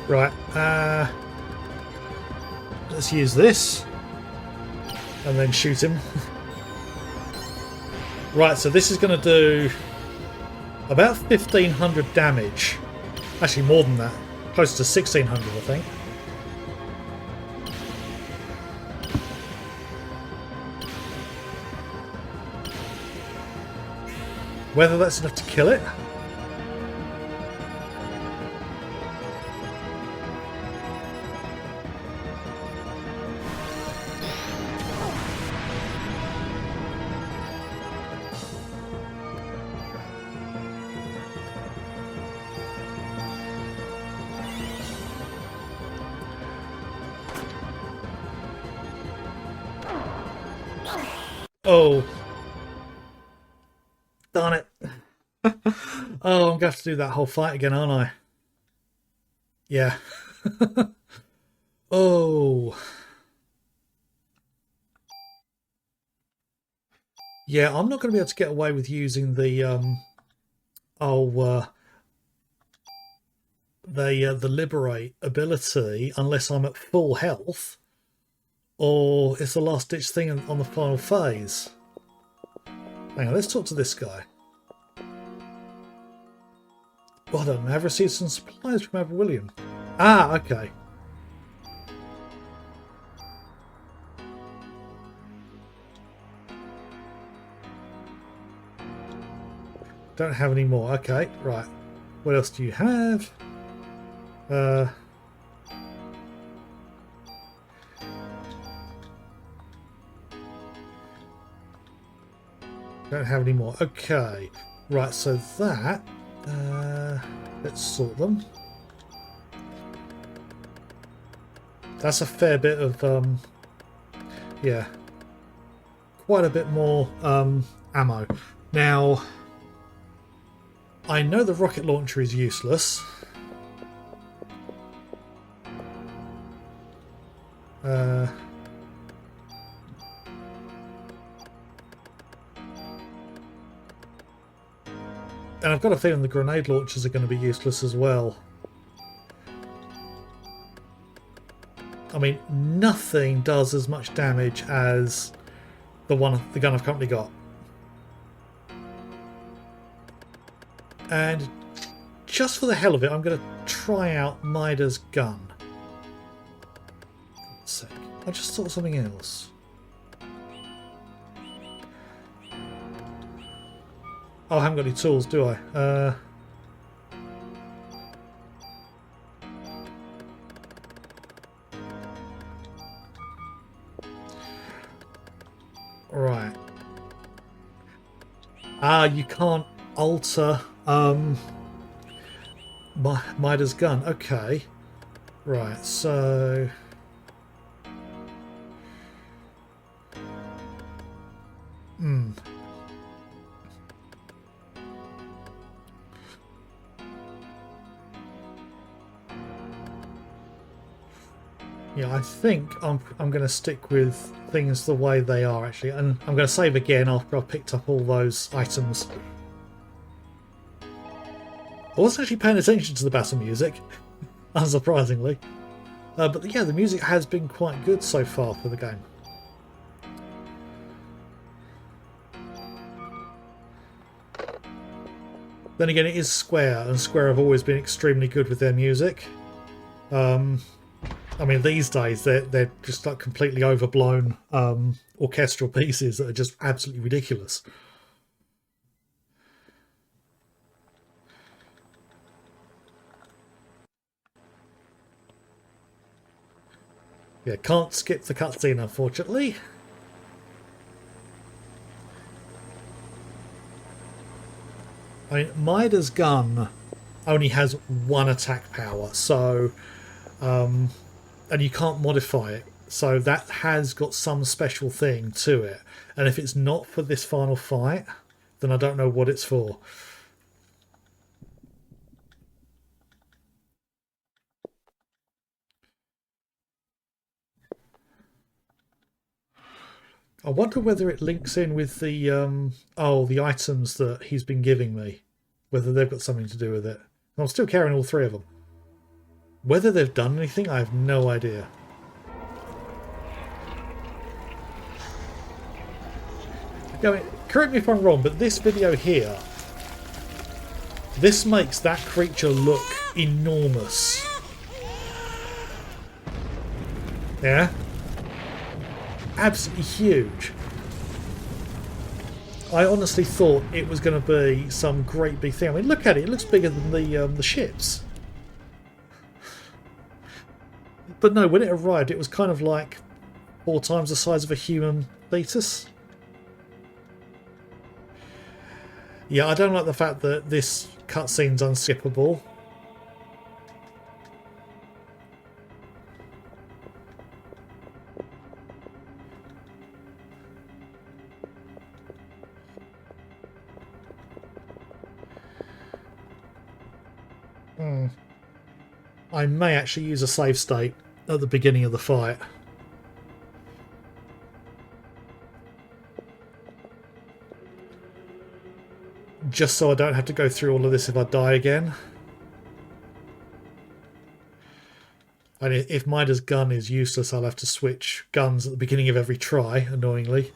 Right, let's use this and then shoot him. Right, so this is going to do about 1500 damage. Actually, more than that. Close to 1600, I think. Whether that's enough to kill it? Oh. Darn it. Oh, I'm going to have to do that whole fight again, aren't I? Yeah. Oh. Yeah, I'm not going to be able to get away with using the oh the liberate ability unless I'm at full health, or it's the last ditch thing on the final phase. Hang on, let's talk to this guy. Well done. I've received some supplies from Abba William. Ah, okay. Don't have any more. Okay, right. What else do you have? Don't have any more. Okay. Right, so that... let's sort them. That's a fair bit of... yeah. Quite a bit more ammo. Now, I know the rocket launcher is useless. And I've got a feeling the grenade launchers are going to be useless as well. I mean, nothing does as much damage as the gun I've currently got. And just for the hell of it, I'm going to try out Mida's gun. One sec. I just thought of something else. Oh, I haven't got any tools, do I? Right. Ah, you can't alter Mida's gun. Okay. Right, so... Yeah, I think I'm going to stick with things the way they are, actually. And I'm going to save again after I've picked up all those items. I wasn't actually paying attention to the battle music, unsurprisingly. But yeah, the music has been quite good so far for the game. Then again, it is Square, and Square have always been extremely good with their music. I mean, these days they're just like completely overblown orchestral pieces that are just absolutely ridiculous. Yeah, can't skip the cutscene, unfortunately. I mean, Mida's gun only has one attack power, so and you can't modify it, so that has got some special thing to it. And if it's not for this final fight, then I don't know what it's for. I wonder whether it links in with the the items that he's been giving me, whether they've got something to do with it. I'm still carrying all three of them. Whether they've done anything, I have no idea. Correct me if I'm wrong, but this video here, this makes that creature look enormous. Yeah? Absolutely huge. I honestly thought it was going to be some great big thing. I mean, look at it. It looks bigger than the ships. But no, when it arrived, it was kind of like 4 times the size of a human fetus. Yeah, I don't like the fact that this cutscene's unskippable. I may actually use a save state at the beginning of the fight. Just so I don't have to go through all of this if I die again. And if Mida's gun is useless, I'll have to switch guns at the beginning of every try, annoyingly.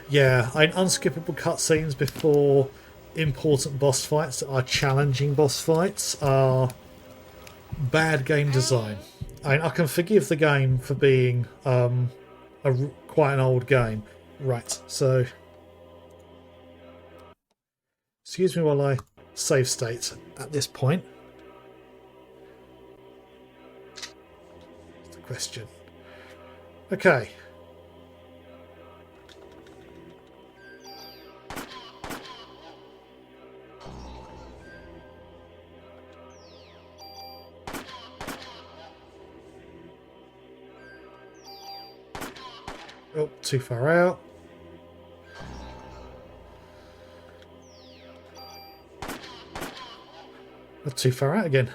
Yeah, unskippable cutscenes before important boss fights that are challenging boss fights are bad game design. I can forgive the game for being quite an old game. Right, so excuse me while I save state at this point. That's the question. Okay. Oh, too far out. Oh, too far out again.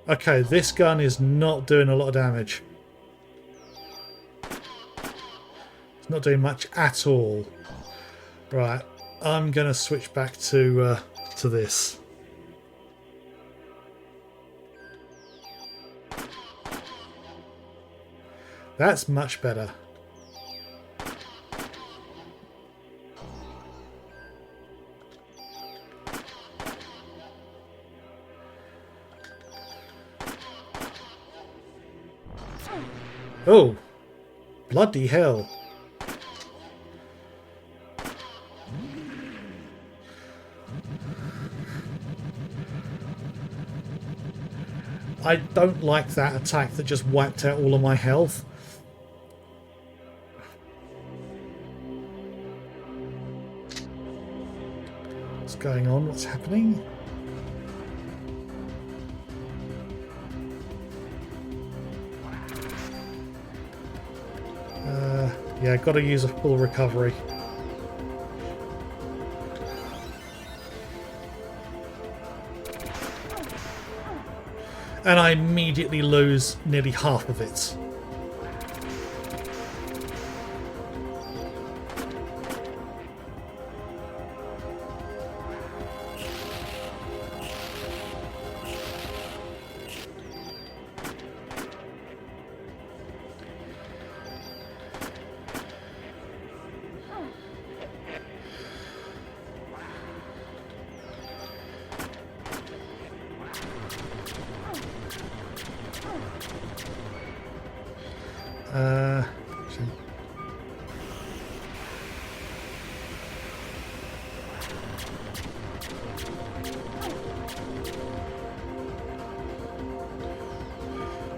Okay, this gun is not doing a lot of damage. It's not doing much at all. Right, I'm going to switch back to this. That's much better. Oh, bloody hell. I don't like that attack that just wiped out all of my health. What's going on? What's happening? Yeah, got to use a full recovery. And I immediately lose nearly half of it.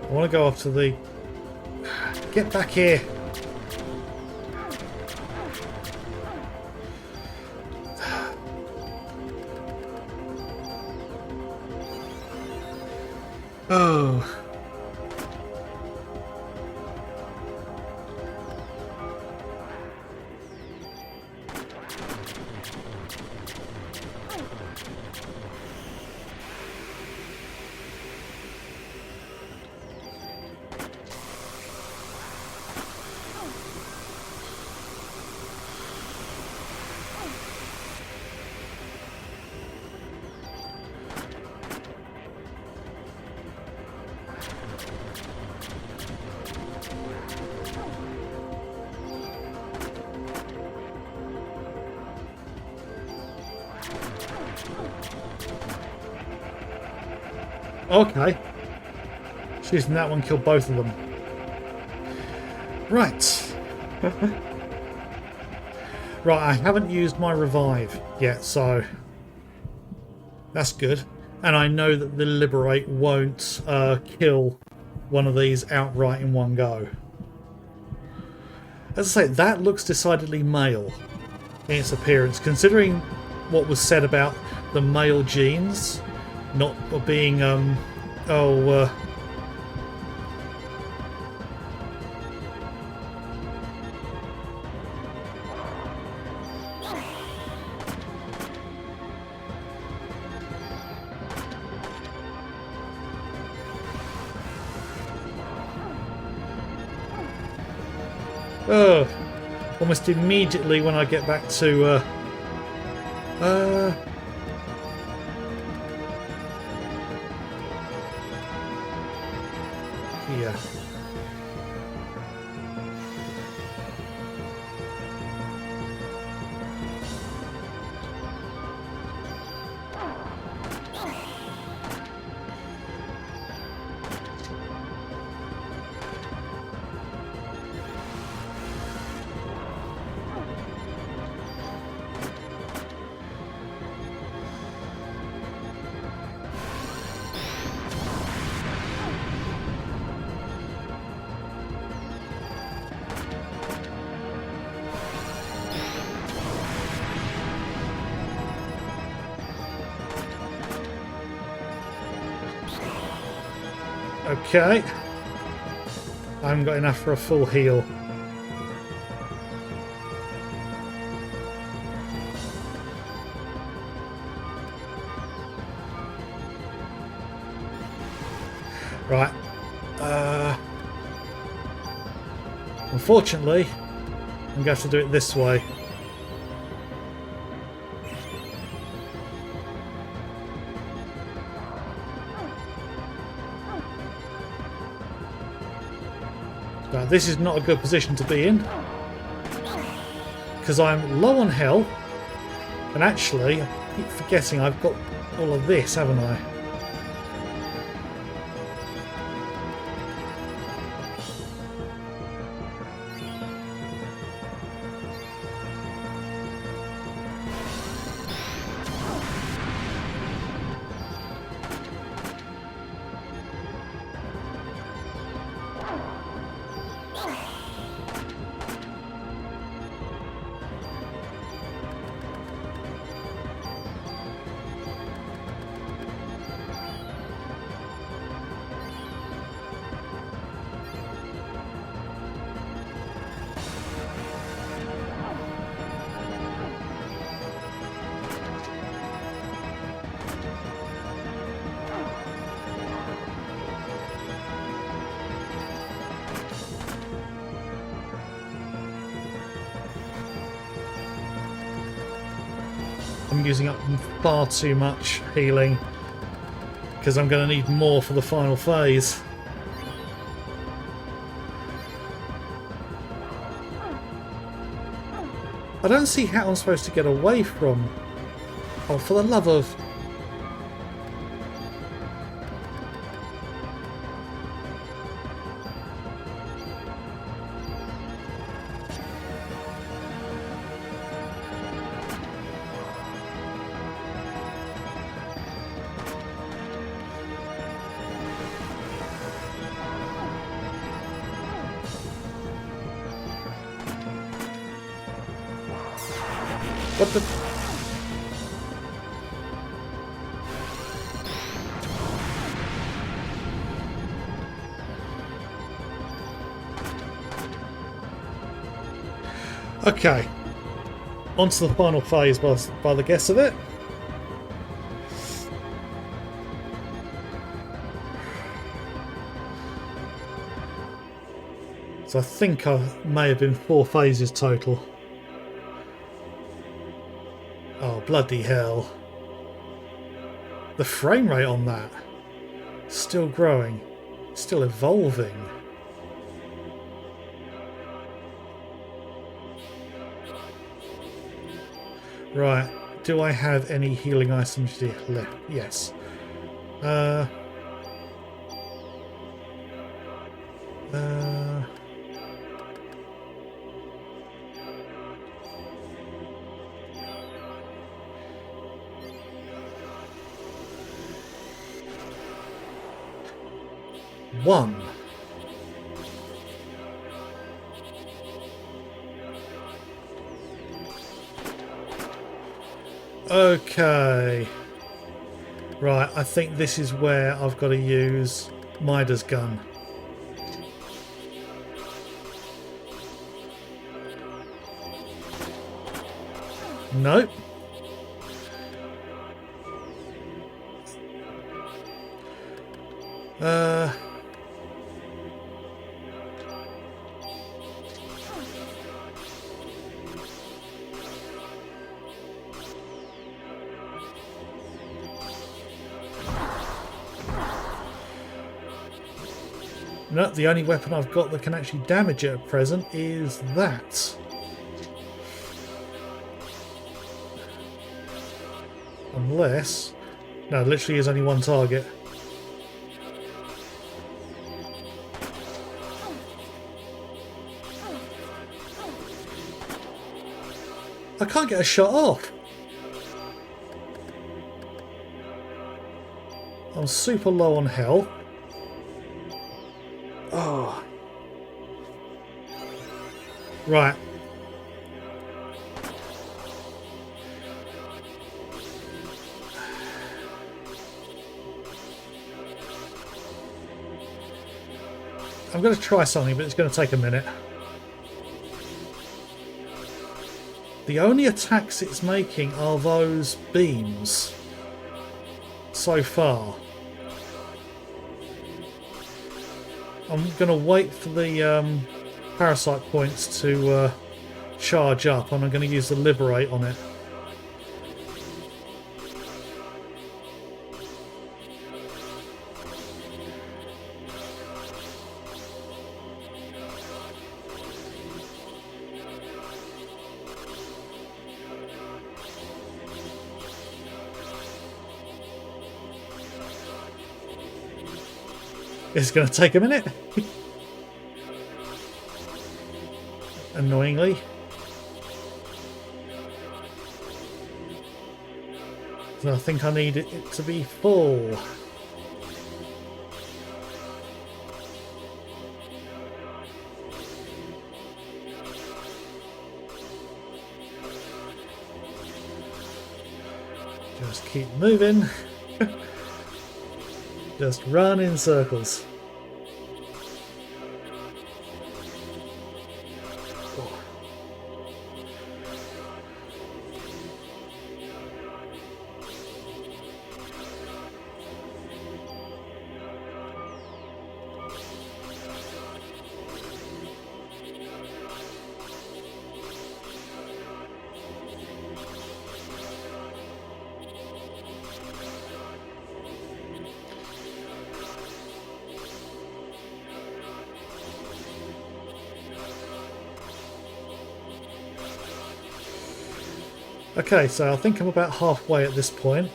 I want to go off to the... Get back here! Oh... Okay. She's using that one, killed both of them. Right. Right, I haven't used my revive yet, so that's good. And I know that the Liberate won't kill one of these outright in one go. As I say, that looks decidedly male in its appearance, considering what was said about the male genes not being, almost immediately when I get back to, here. Okay. I haven't got enough for a full heal. Right. Unfortunately, I'm going to have to do it this way. Now, this is not a good position to be in, because I'm low on health, and actually, I keep forgetting I've got all of this, haven't I? I'm using up far too much healing because I'm going to need more for the final phase. I don't see how I'm supposed to get away from... Oh, for the love of... What the... Okay. On to the final phase by the guess of it. So I think I may have been 4 phases total. Oh, bloody hell. The frame rate on that. Still growing. Still evolving. Right. Do I have any healing items left? Yes. One. Okay. Right, I think this is where I've got to use Midas gun. Nope. No, the only weapon I've got that can actually damage it at present is that. Unless... No, literally is only one target. I can't get a shot off. I'm super low on health. Oh. Right. I'm going to try something, but it's going to take a minute. The only attacks it's making are those beams so far. I'm going to wait for the parasite points to charge up, and I'm going to use the liberate on it. It's going to take a minute. Annoyingly. So I think I need it to be full. Just keep moving. Just run in circles. Okay, so I think I'm about halfway at this point.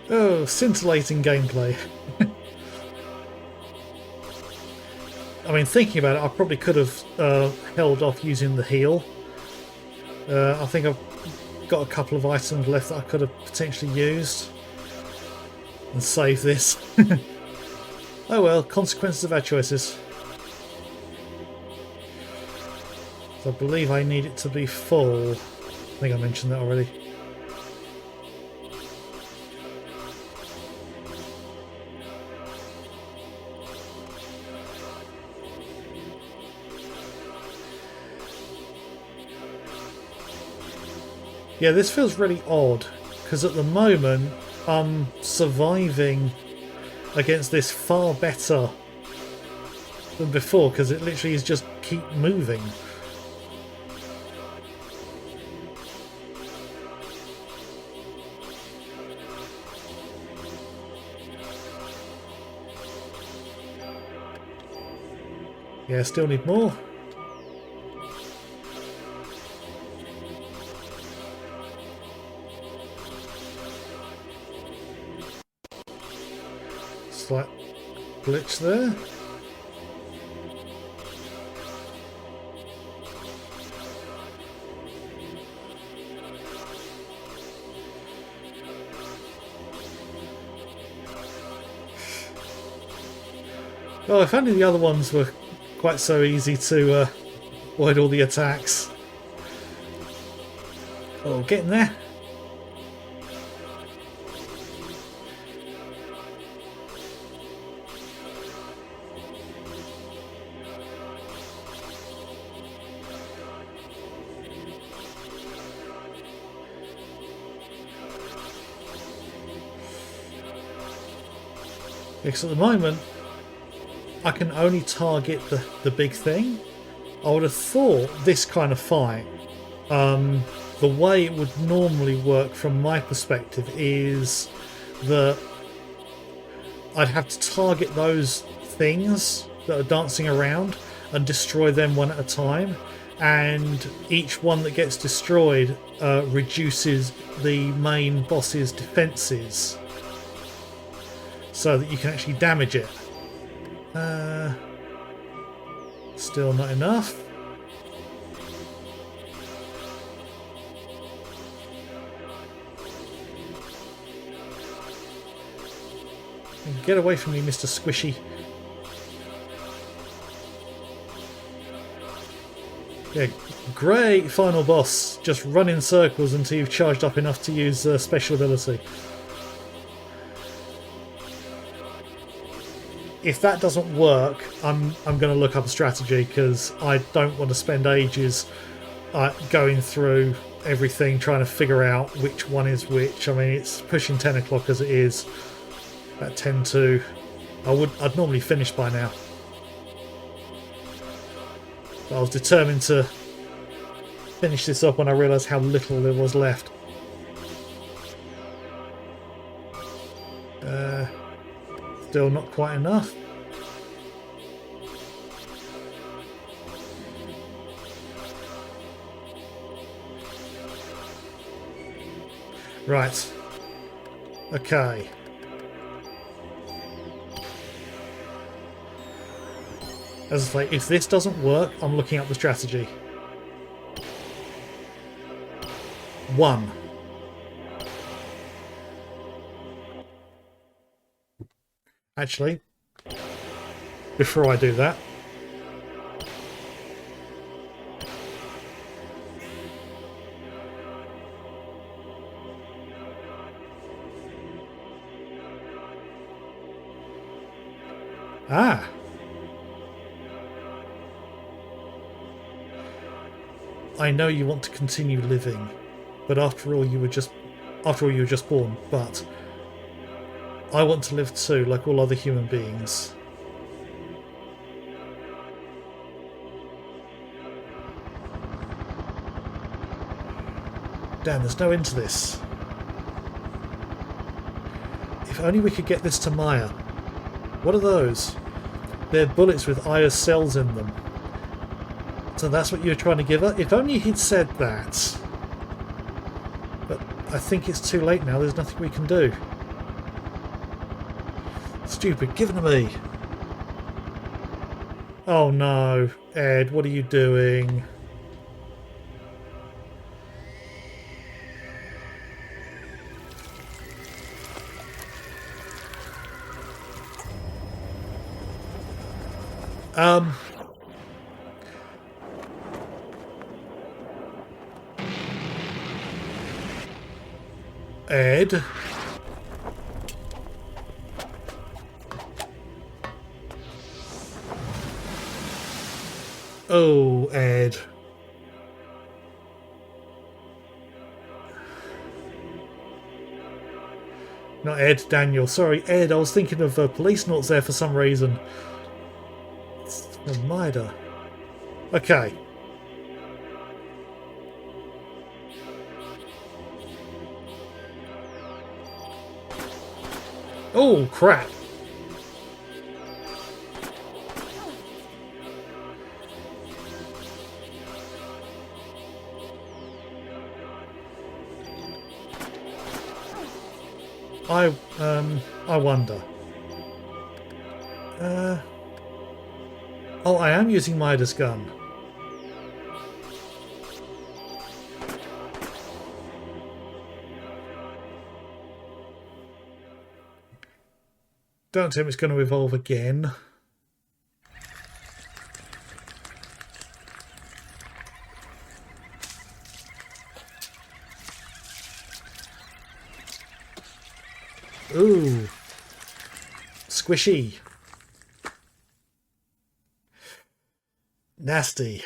Oh, scintillating gameplay. I mean, thinking about it, I probably could have held off using the heal. I think I've got a couple of items left that I could have potentially used. And save this. Oh well, consequences of our choices. So I believe I need it to be full. I think I mentioned that already. Yeah, this feels really odd, because at the moment I'm surviving against this far better than before, because it literally is just keep moving. Yeah, still need more. Slight glitch there. Oh, if only the other ones were quite so easy to avoid all the attacks. Oh, getting there. Because at the moment, I can only target the big thing. I would have thought this kind of fight, the way it would normally work from my perspective is that I'd have to target those things that are dancing around and destroy them one at a time. And each one that gets destroyed reduces the main boss's defences so that you can actually damage it. Still not enough. Get away from me, Mr. Squishy. Yeah, great final boss. Just run in circles until you've charged up enough to use special ability. If that doesn't work, I'm going to look up a strategy, because I don't want to spend ages going through everything trying to figure out which one is which. I mean, it's pushing 10 o'clock as it is. At 10 to, I'd normally finish by now. But I was determined to finish this up when I realised how little there was left. Still not quite enough. Right. Okay. As I say, if this doesn't work, I'm looking up the strategy. 1. Actually, before I do that, I know you want to continue living, but after all you were just born, but I want to live too, like all other human beings. Damn, there's no end to this. If only we could get this to Maya. What are those? They're bullets with IOS cells in them. So that's what you were trying to give her? If only he'd said that. But I think it's too late now. There's nothing we can do. Stupid, give it to me. Oh no, Ed, what are you doing? Ed? Oh, Ed. Not Ed, Daniel. Sorry, Ed. I was thinking of police notes there for some reason. It's a Mida. Okay. Oh, crap. I wonder. Oh, I am using Midas gun. Don't tell me it's going to evolve again. Ooh. Squishy. Nasty.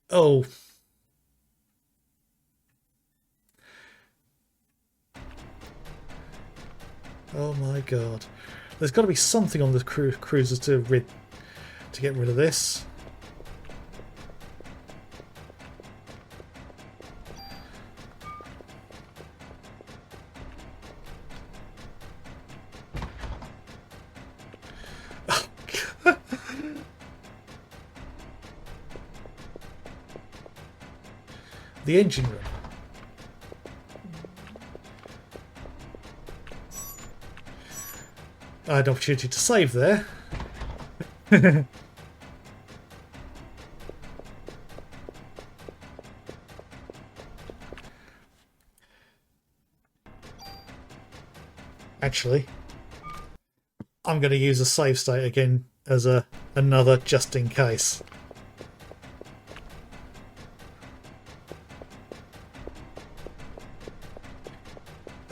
Oh. Oh my god. There's got to be something on the cruiser to get rid of this. The engine room. I had an opportunity to save there. Actually, I'm going to use a save state again as another just in case.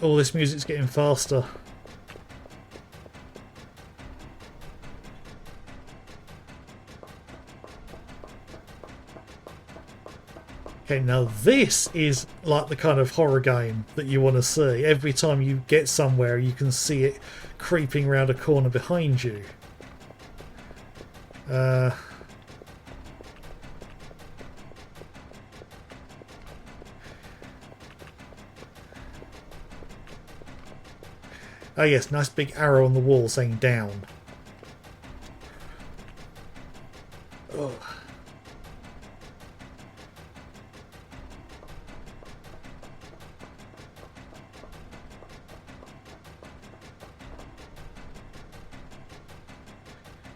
Oh, this music's getting faster. Okay, now this is like the kind of horror game that you want to see. Every time you get somewhere, you can see it creeping around a corner behind you. Oh yes, nice big arrow on the wall saying down. Oh.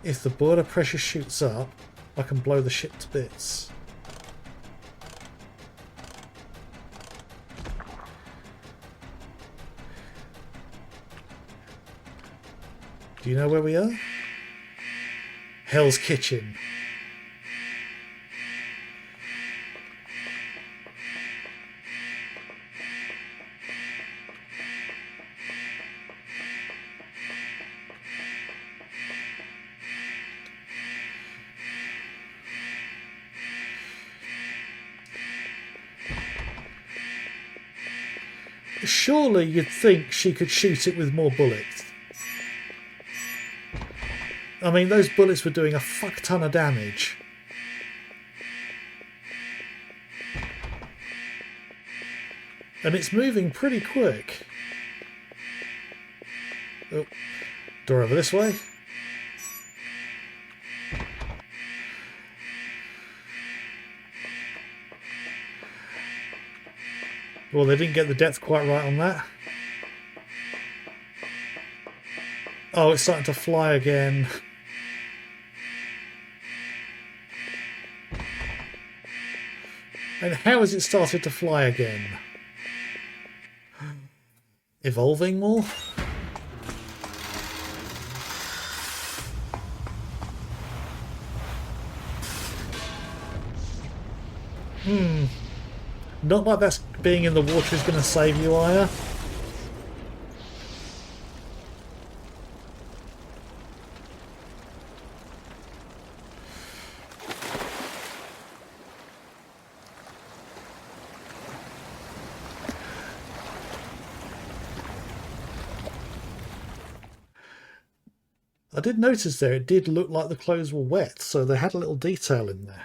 If the boiler pressure shoots up, I can blow the ship to bits. Do you know where we are? Hell's Kitchen. Surely you'd think she could shoot it with more bullets. I mean, those bullets were doing a fuck ton of damage. And it's moving pretty quick. Oh, door over this way. Well, they didn't get the depth quite right on that. Oh, it's starting to fly again. And how has it started to fly again? Evolving more? Not like that's being in the water is going to save you, Aya. I did notice there, it did look like the clothes were wet, so they had a little detail in there.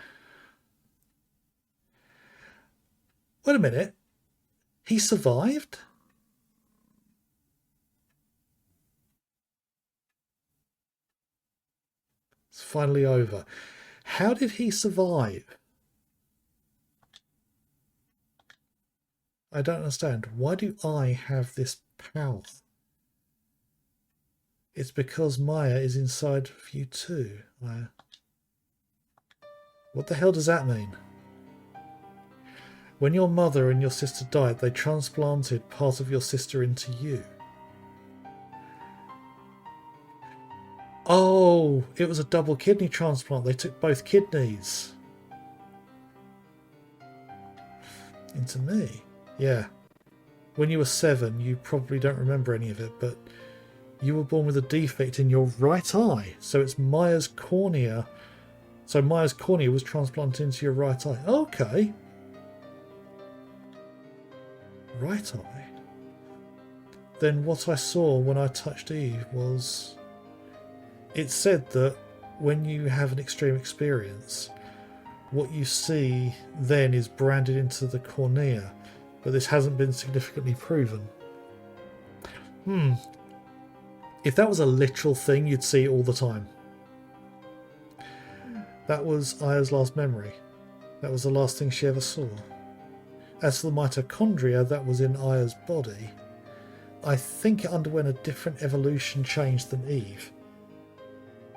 Wait a minute. He survived? It's finally over. How did he survive? I don't understand. Why do I have this power? It's because Maya is inside of you too. What the hell does that mean? When your mother and your sister died, they transplanted part of your sister into you. Oh, it was a double kidney transplant. They took both kidneys. Into me. Yeah. When you were 7, you probably don't remember any of it, but you were born with a defect in your right eye. So it's Maya's cornea. So Maya's cornea was transplanted into your right eye. Okay. Right eye. Then what I saw when I touched Eve was... It said that when you have an extreme experience, what you see then is branded into the cornea, but this hasn't been significantly proven. If that was a literal thing, you'd see it all the time. That was Aya's last memory. That was the last thing she ever saw. As for the mitochondria that was in Aya's body, I think it underwent a different evolution change than Eve.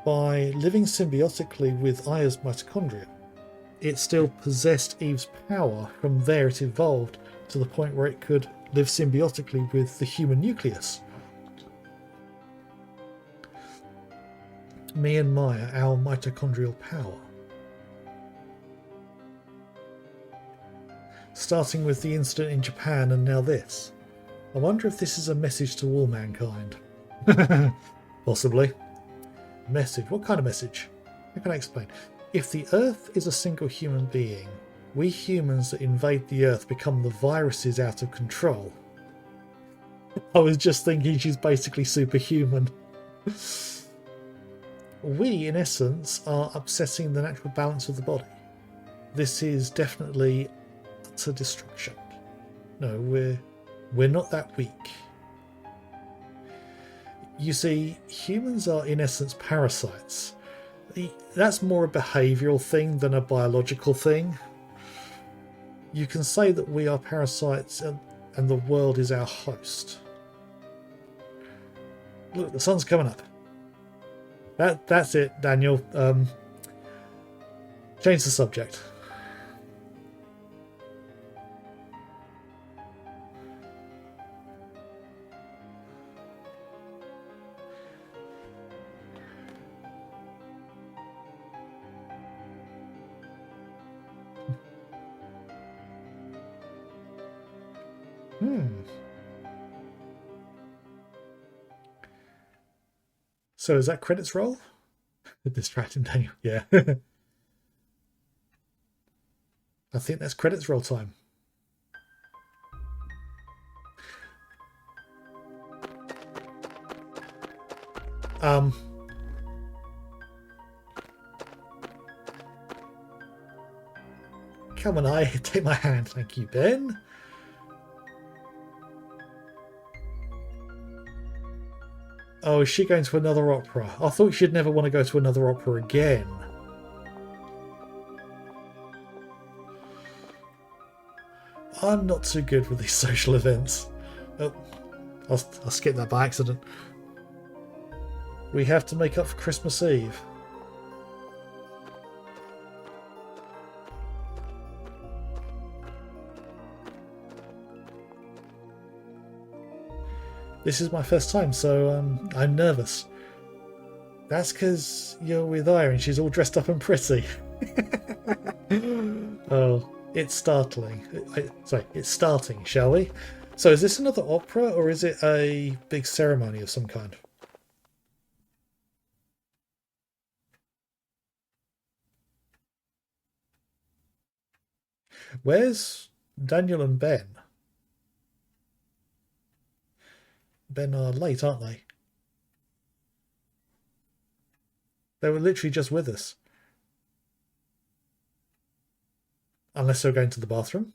By living symbiotically with Aya's mitochondria, it still possessed Eve's power. From there it evolved to the point where it could live symbiotically with the human nucleus. Me and Maya, our mitochondrial power. Starting with the incident in Japan and now this. I wonder if this is a message to all mankind. Possibly. Message? What kind of message? How can I explain? If the Earth is a single human being, we humans that invade the Earth become the viruses out of control. I was just thinking she's basically superhuman. We, in essence, are upsetting the natural balance of the body. This is definitely utter destruction. No, we're not that weak. You see, humans are in essence parasites. That's more a behavioural thing than a biological thing. You can say that we are parasites and the world is our host. Look, the sun's coming up. That's it, Daniel. Change the subject. So is that credits roll? Distracting Daniel. Yeah. I think that's credits roll time. Come on, take my hand. Thank you, Ben. Oh, is she going to another opera? I thought she'd never want to go to another opera again. I'm not too good with these social events. Oh, I'll skip that by accident. We have to make up for Christmas Eve. This is my first time, so I'm nervous. That's because you're with Aya and she's all dressed up and pretty. Oh, it's startling. Sorry, it's starting, shall we? So is this another opera or is it a big ceremony of some kind? Where's Daniel and Ben? Ben are late, aren't they? They were literally just with us. Unless they're going to the bathroom.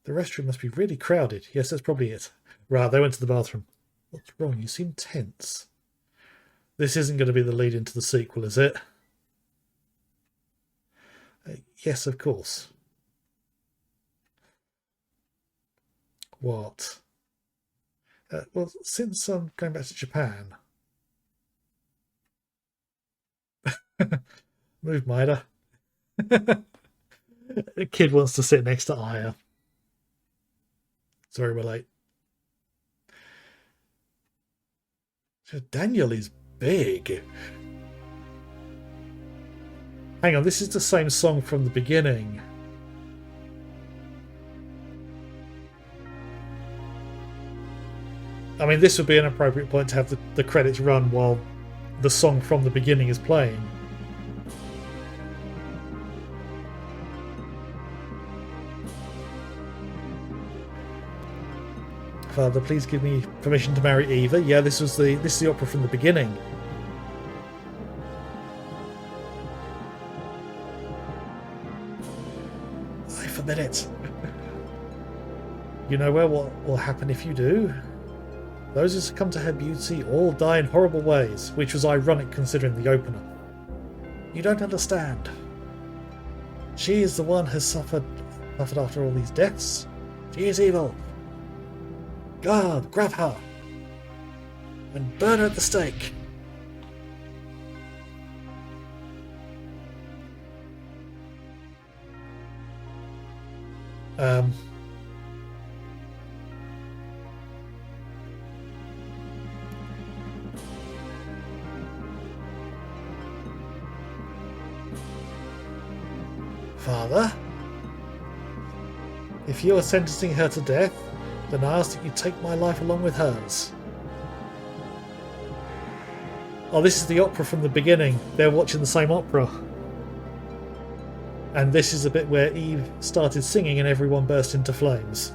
The restroom must be really crowded. Yes, that's probably it. Right, they went to the bathroom. What's wrong? You seem tense. This isn't going to be the lead into the sequel, is it? Yes, of course. What? Well, since I'm going back to Japan... Move, Maida. The kid wants to sit next to Aya. Sorry, we're late. Daniel is big. Hang on, this is the same song from the beginning. I mean, this would be an appropriate point to have the credits run while the song from the beginning is playing. Father, please give me permission to marry Eva. Yeah, this is the opera from the beginning. I forbid it. You know what will happen if you do? Those who succumb to her beauty all die in horrible ways, which was ironic considering the opener. You don't understand. She is the one who has suffered after all these deaths. She is evil. God, grab her and burn her at the stake. Father, if you are sentencing her to death, then I ask that you take my life along with hers. Oh, this is the opera from the beginning. They're watching the same opera. And this is the bit where Eve started singing and everyone burst into flames.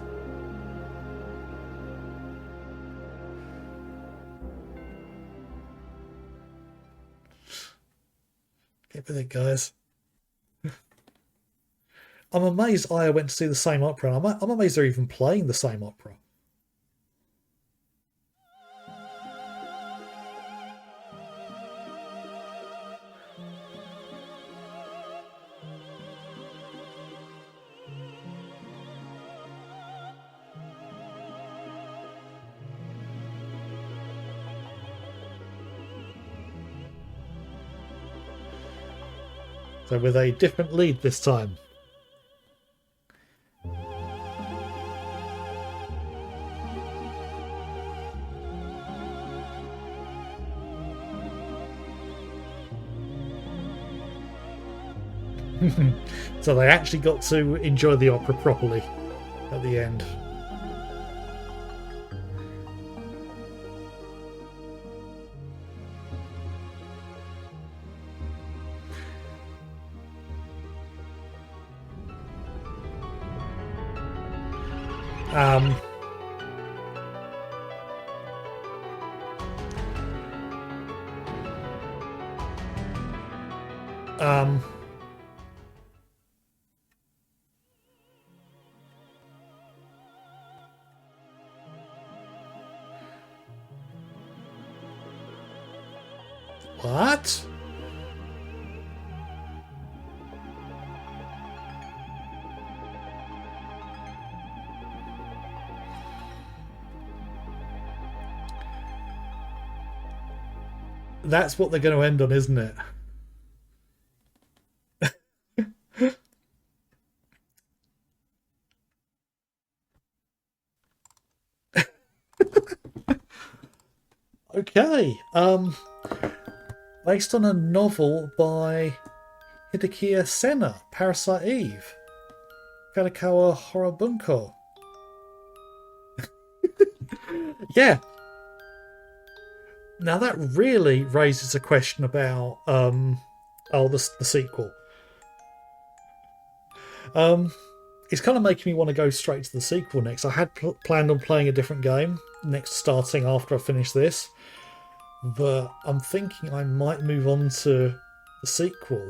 Get with it, guys. I'm amazed Aya went to see the same opera, and I'm amazed they're even playing the same opera. So with a different lead this time. So they actually got to enjoy the opera properly at the end. What? That's what they're going to end on, isn't it? Okay. Based on a novel by Hidekiya Senna, Parasite Eve. Karakawa Horobunko. Yeah. Now that really raises a question about the sequel. It's kind of making me want to go straight to the sequel next. I had planned on playing a different game next, starting after I finish this, but I'm thinking I might move on to the sequel.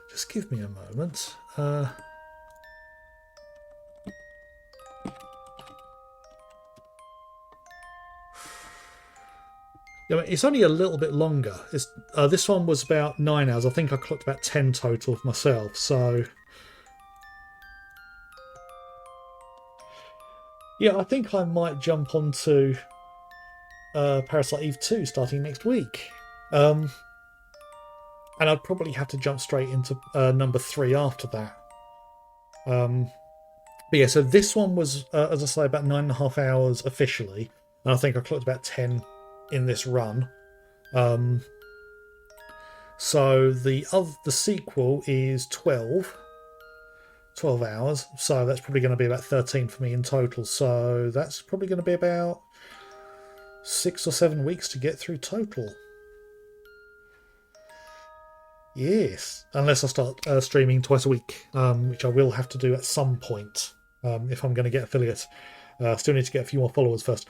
Just give me a moment. Yeah, it's only a little bit longer. This one was about 9 hours. I think I clocked about 10 total for myself. So, yeah, I think I might jump onto Parasite Eve 2 starting next week. And I'd probably have to jump straight into number 3 after that. But yeah, so this one was, as I say, about 9.5 hours officially. And I think I clocked about 10 in this run. So the sequel is 12 hours. So that's probably going to be about 13 for me in total. So that's probably going to be about 6 or 7 weeks to get through total. Yes, unless I start streaming twice a week, which I will have to do at some point if I'm going to get affiliate. Still need to get a few more followers first.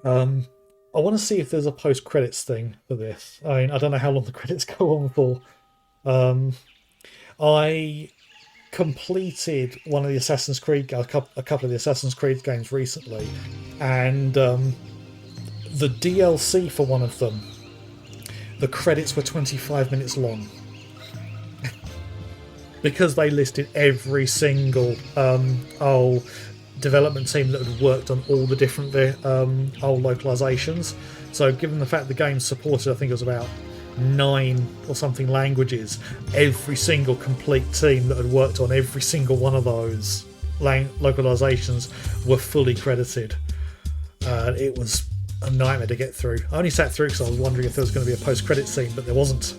I want to see if there's a post-credits thing for this. I mean, I don't know how long the credits go on for. I completed one of the Assassin's Creed, a couple of the Assassin's Creed games recently, and the DLC for one of them, the credits were 25 minutes long. Because they listed every single development team that had worked on all the different old localizations. So given the fact the game supported, I think it was about 9 or something languages, every single complete team that had worked on every single one of those localizations were fully credited. It was a nightmare to get through. I only sat through because I was wondering if there was going to be a post-credit scene, but there wasn't.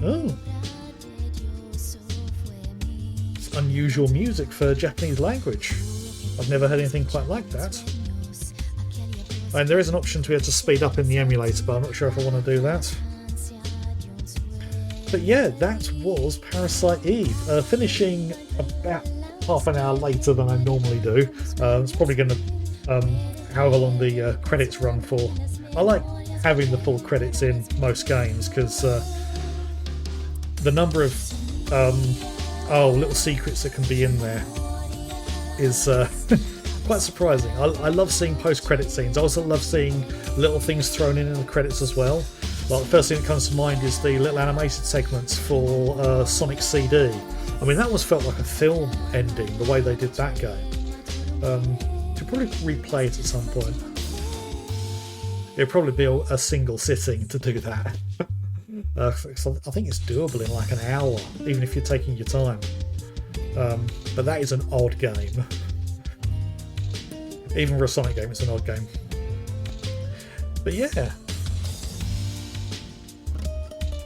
Oh. It's unusual music for Japanese language. I've never heard anything quite like that. And there is an option to be able to speed up in the emulator, but I'm not sure if I want to do that. But yeah, that was Parasite Eve. Finishing about half an hour later than I normally do. It's probably going to however long the credits run for. I like having the full credits in most games because the number of little secrets that can be in there is quite surprising. I love seeing post-credit scenes. I also love seeing little things thrown in the credits as well. Like the first thing that comes to mind is the little animated segments for Sonic CD. I mean, that felt like a film ending, the way they did that game. Should probably replay it at some point. It'd probably be a single sitting to do that. I think it's doable in like an hour, even if you're taking your time. But that is an odd game. Even for a Sonic game, it's an odd game. But yeah.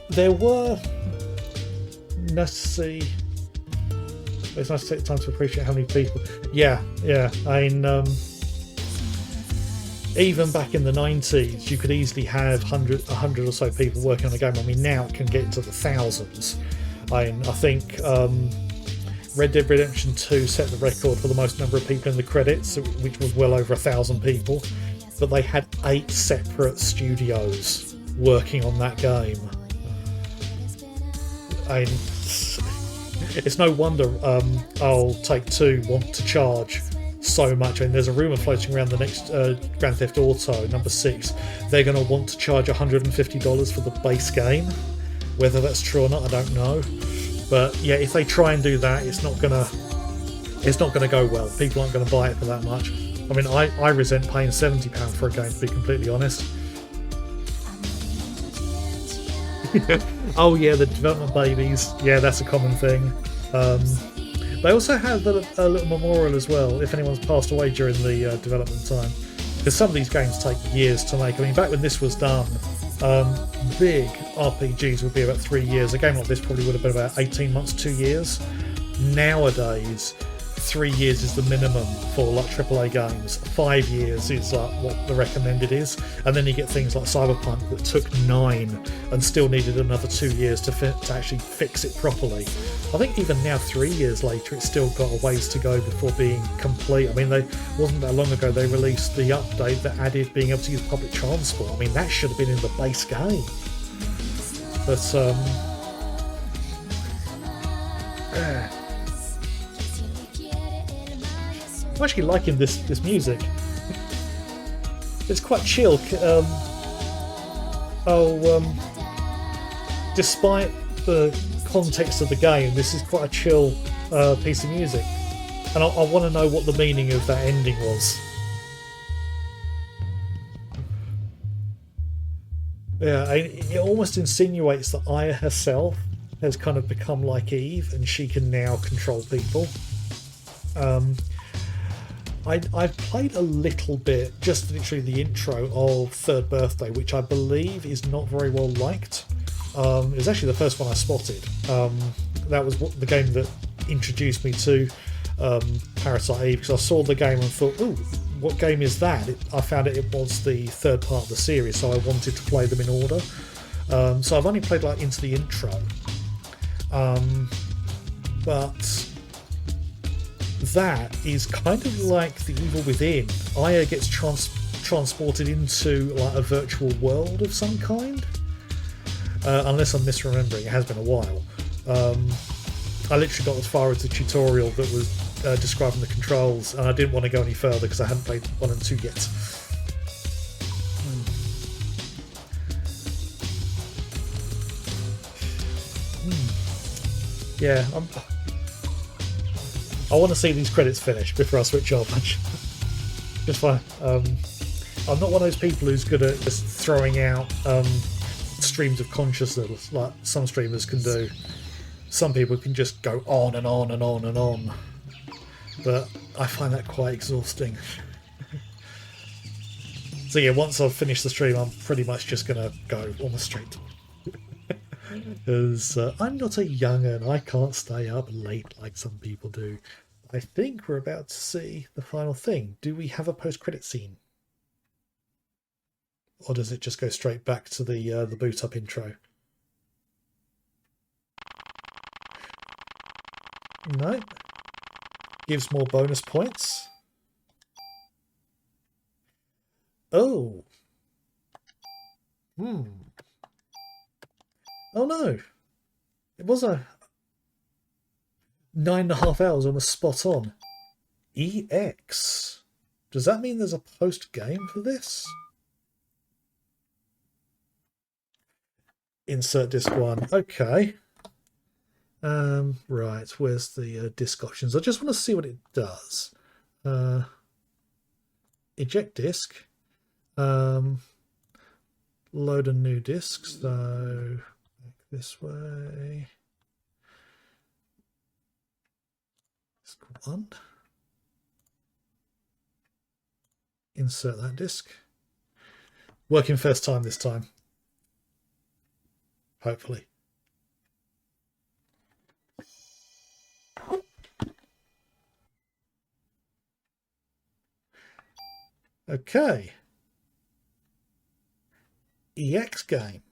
There were... Let's see... It's nice to take the time to appreciate how many people... Yeah. I mean, even back in the 90s, you could easily have 100 or so people working on a game. I mean, now it can get into the thousands. I think Red Dead Redemption 2 set the record for the most number of people in the credits, which was well over 1,000 people. But they had 8 separate studios working on that game. I mean, it's no wonder Take-Two want to charge so much. I mean, there's a rumour floating around the next Grand Theft Auto, number 6. They're going to want to charge $150 for the base game. Whether that's true or not, I don't know. But yeah, if they try and do that, it's not gonna go well. People aren't going to buy it for that much. I mean, I resent paying £70 for a game, to be completely honest. Oh yeah, the development babies. Yeah, that's a common thing. They also have a little memorial as well, if anyone's passed away during the development time. Because some of these games take years to make. I mean, back when this was done, big RPGs would be about 3 years. A game like this probably would have been about 18 months, 2 years. Nowadays, 3 years is the minimum for like AAA games. 5 years is what the recommended is, and then you get things like Cyberpunk that took 9 and still needed another 2 years to actually fix it properly. I think even now, 3 years later, it's still got a ways to go before being complete. I mean, wasn't that long ago they released the update that added being able to use public transport. I mean, that should have been in the base game. But I'm actually liking this music. It's quite chill. Despite the context of the game, this is quite a chill piece of music, and I want to know what the meaning of that ending was. Yeah, it almost insinuates that Aya herself has kind of become like Eve, and she can now control people. I've played a little bit, just literally the intro of Third Birthday, which I believe is not very well liked. It was actually the first one I spotted. That was the game that introduced me to Parasite Eve, because I saw the game and thought, "Oh, what game is that?" I found it was the third part of the series, so I wanted to play them in order. So I've only played like into the intro, but that is kind of like the Evil Within. Aya gets transported into like a virtual world of some kind. Unless I'm misremembering, it has been a while. I literally got as far as the tutorial that was describing the controls, and I didn't want to go any further because I hadn't played 1 and 2 yet. Yeah, I want to see these credits finish before I switch off. Just fine. I'm not one of those people who's good at just throwing out streams of consciousness like some streamers can do. Some people can just go on and on and on and on, but I find that quite exhausting. So yeah, once I've finished the stream, I'm pretty much just gonna go almost straight, because I'm not a young'un. I can't stay up late like some people do. I think we're about to see the final thing. Do we have a post-credit scene, or does it just go straight back to the boot up intro? No. Gives more bonus points. Oh. Oh no. It was a 9.5 hours, almost spot on. EX. Does that mean there's a post game for this? Insert disc 1. Okay. Right, where's the disk options? I just want to see what it does. Eject disk. Load a new disk. So back this way. Disk 1. Insert that disk. Working first time this time. Hopefully. Okay. EX game.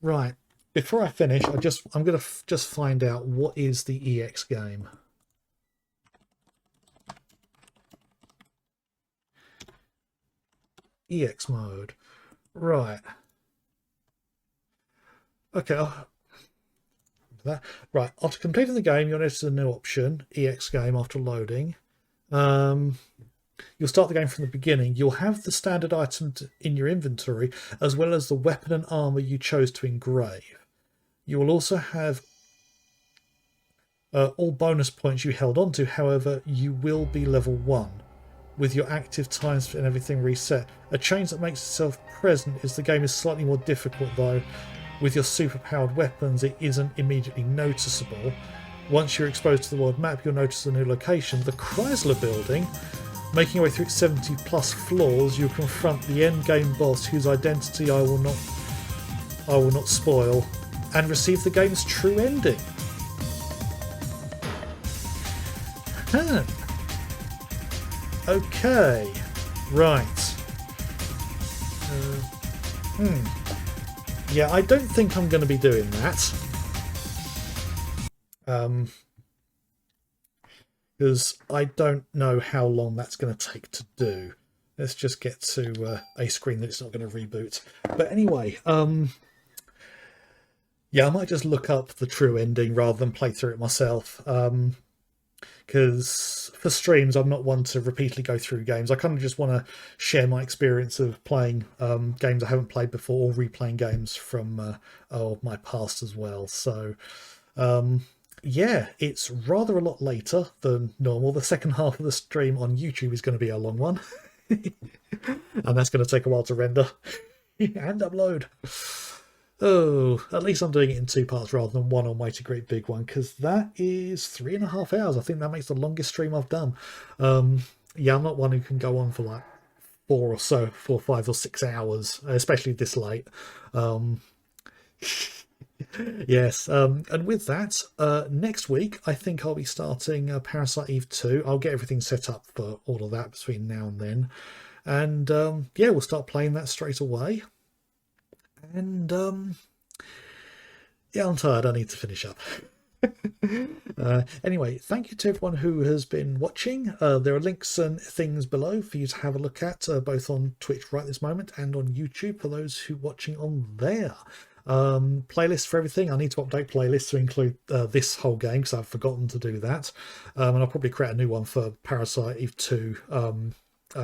Right. Before I finish, I'm going to just find out what is the EX game. EX mode. Right. Okay. That. Right. After completing the game, you'll notice a new option, EX game, after loading. You'll start the game from the beginning. You'll have the standard items in your inventory, as well as the weapon and armor you chose to engrave. You will also have all bonus points you held onto. However, you will be level 1 with your active times and everything reset. A change that makes itself present is the game is slightly more difficult, though. With your super-powered weapons, it isn't immediately noticeable. Once you're exposed to the world map, you'll notice a new location, the Chrysler Building. Making your way through its 70 plus floors, you'll confront the end game boss, whose identity I will not spoil, and receive the game's true ending. Huh. Okay. Right. Yeah, I don't think I'm going to be doing that. Because I don't know how long that's going to take to do. Let's just get to a screen that it's not going to reboot. But anyway, yeah, I might just look up the true ending rather than play through it myself. Because for streams, I'm not one to repeatedly go through games. I kind of just want to share my experience of playing games I haven't played before, or replaying games from my past as well. So, yeah, it's rather a lot later than normal. The second half of the stream on YouTube is going to be a long one. And that's going to take a while to render and upload. Oh, at least I'm doing it in 2 parts rather than one almighty great big one, because that is 3.5 hours. I think that makes the longest stream I've done. Yeah, I'm not one who can go on for like 5 or 6 hours, especially this late. Um, yes, and with that, next week I think I'll be starting Parasite Eve 2. I'll get everything set up for all of that between now and then, and yeah, we'll start playing that straight away. And yeah, I'm tired. I need to finish up. Anyway, thank you to everyone who has been watching. There are links and things below for you to have a look at, both on Twitch right this moment and on YouTube for those who are watching on there. Playlists for everything. I need to update playlists to include this whole game because I've forgotten to do that. And I'll probably create a new one for Parasite Eve 2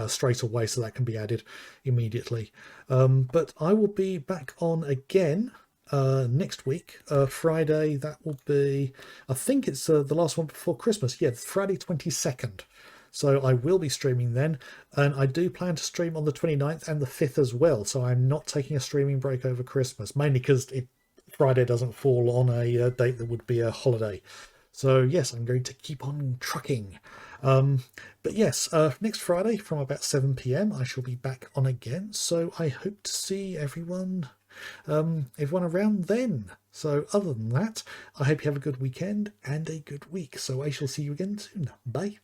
straight away so that can be added immediately. But I will be back on again next week, Friday. That will be, I think it's the last one before Christmas. Yeah, Friday 22nd. So I will be streaming then, and I do plan to stream on the 29th and the 5th as well. So I'm not taking a streaming break over Christmas, mainly because Friday doesn't fall on a date that would be a holiday. So yes, I'm going to keep on trucking. But yes, next Friday from about 7 p.m. I shall be back on again. So I hope to see everyone around then. So other than that, I hope you have a good weekend and a good week. So I shall see you again soon. Bye.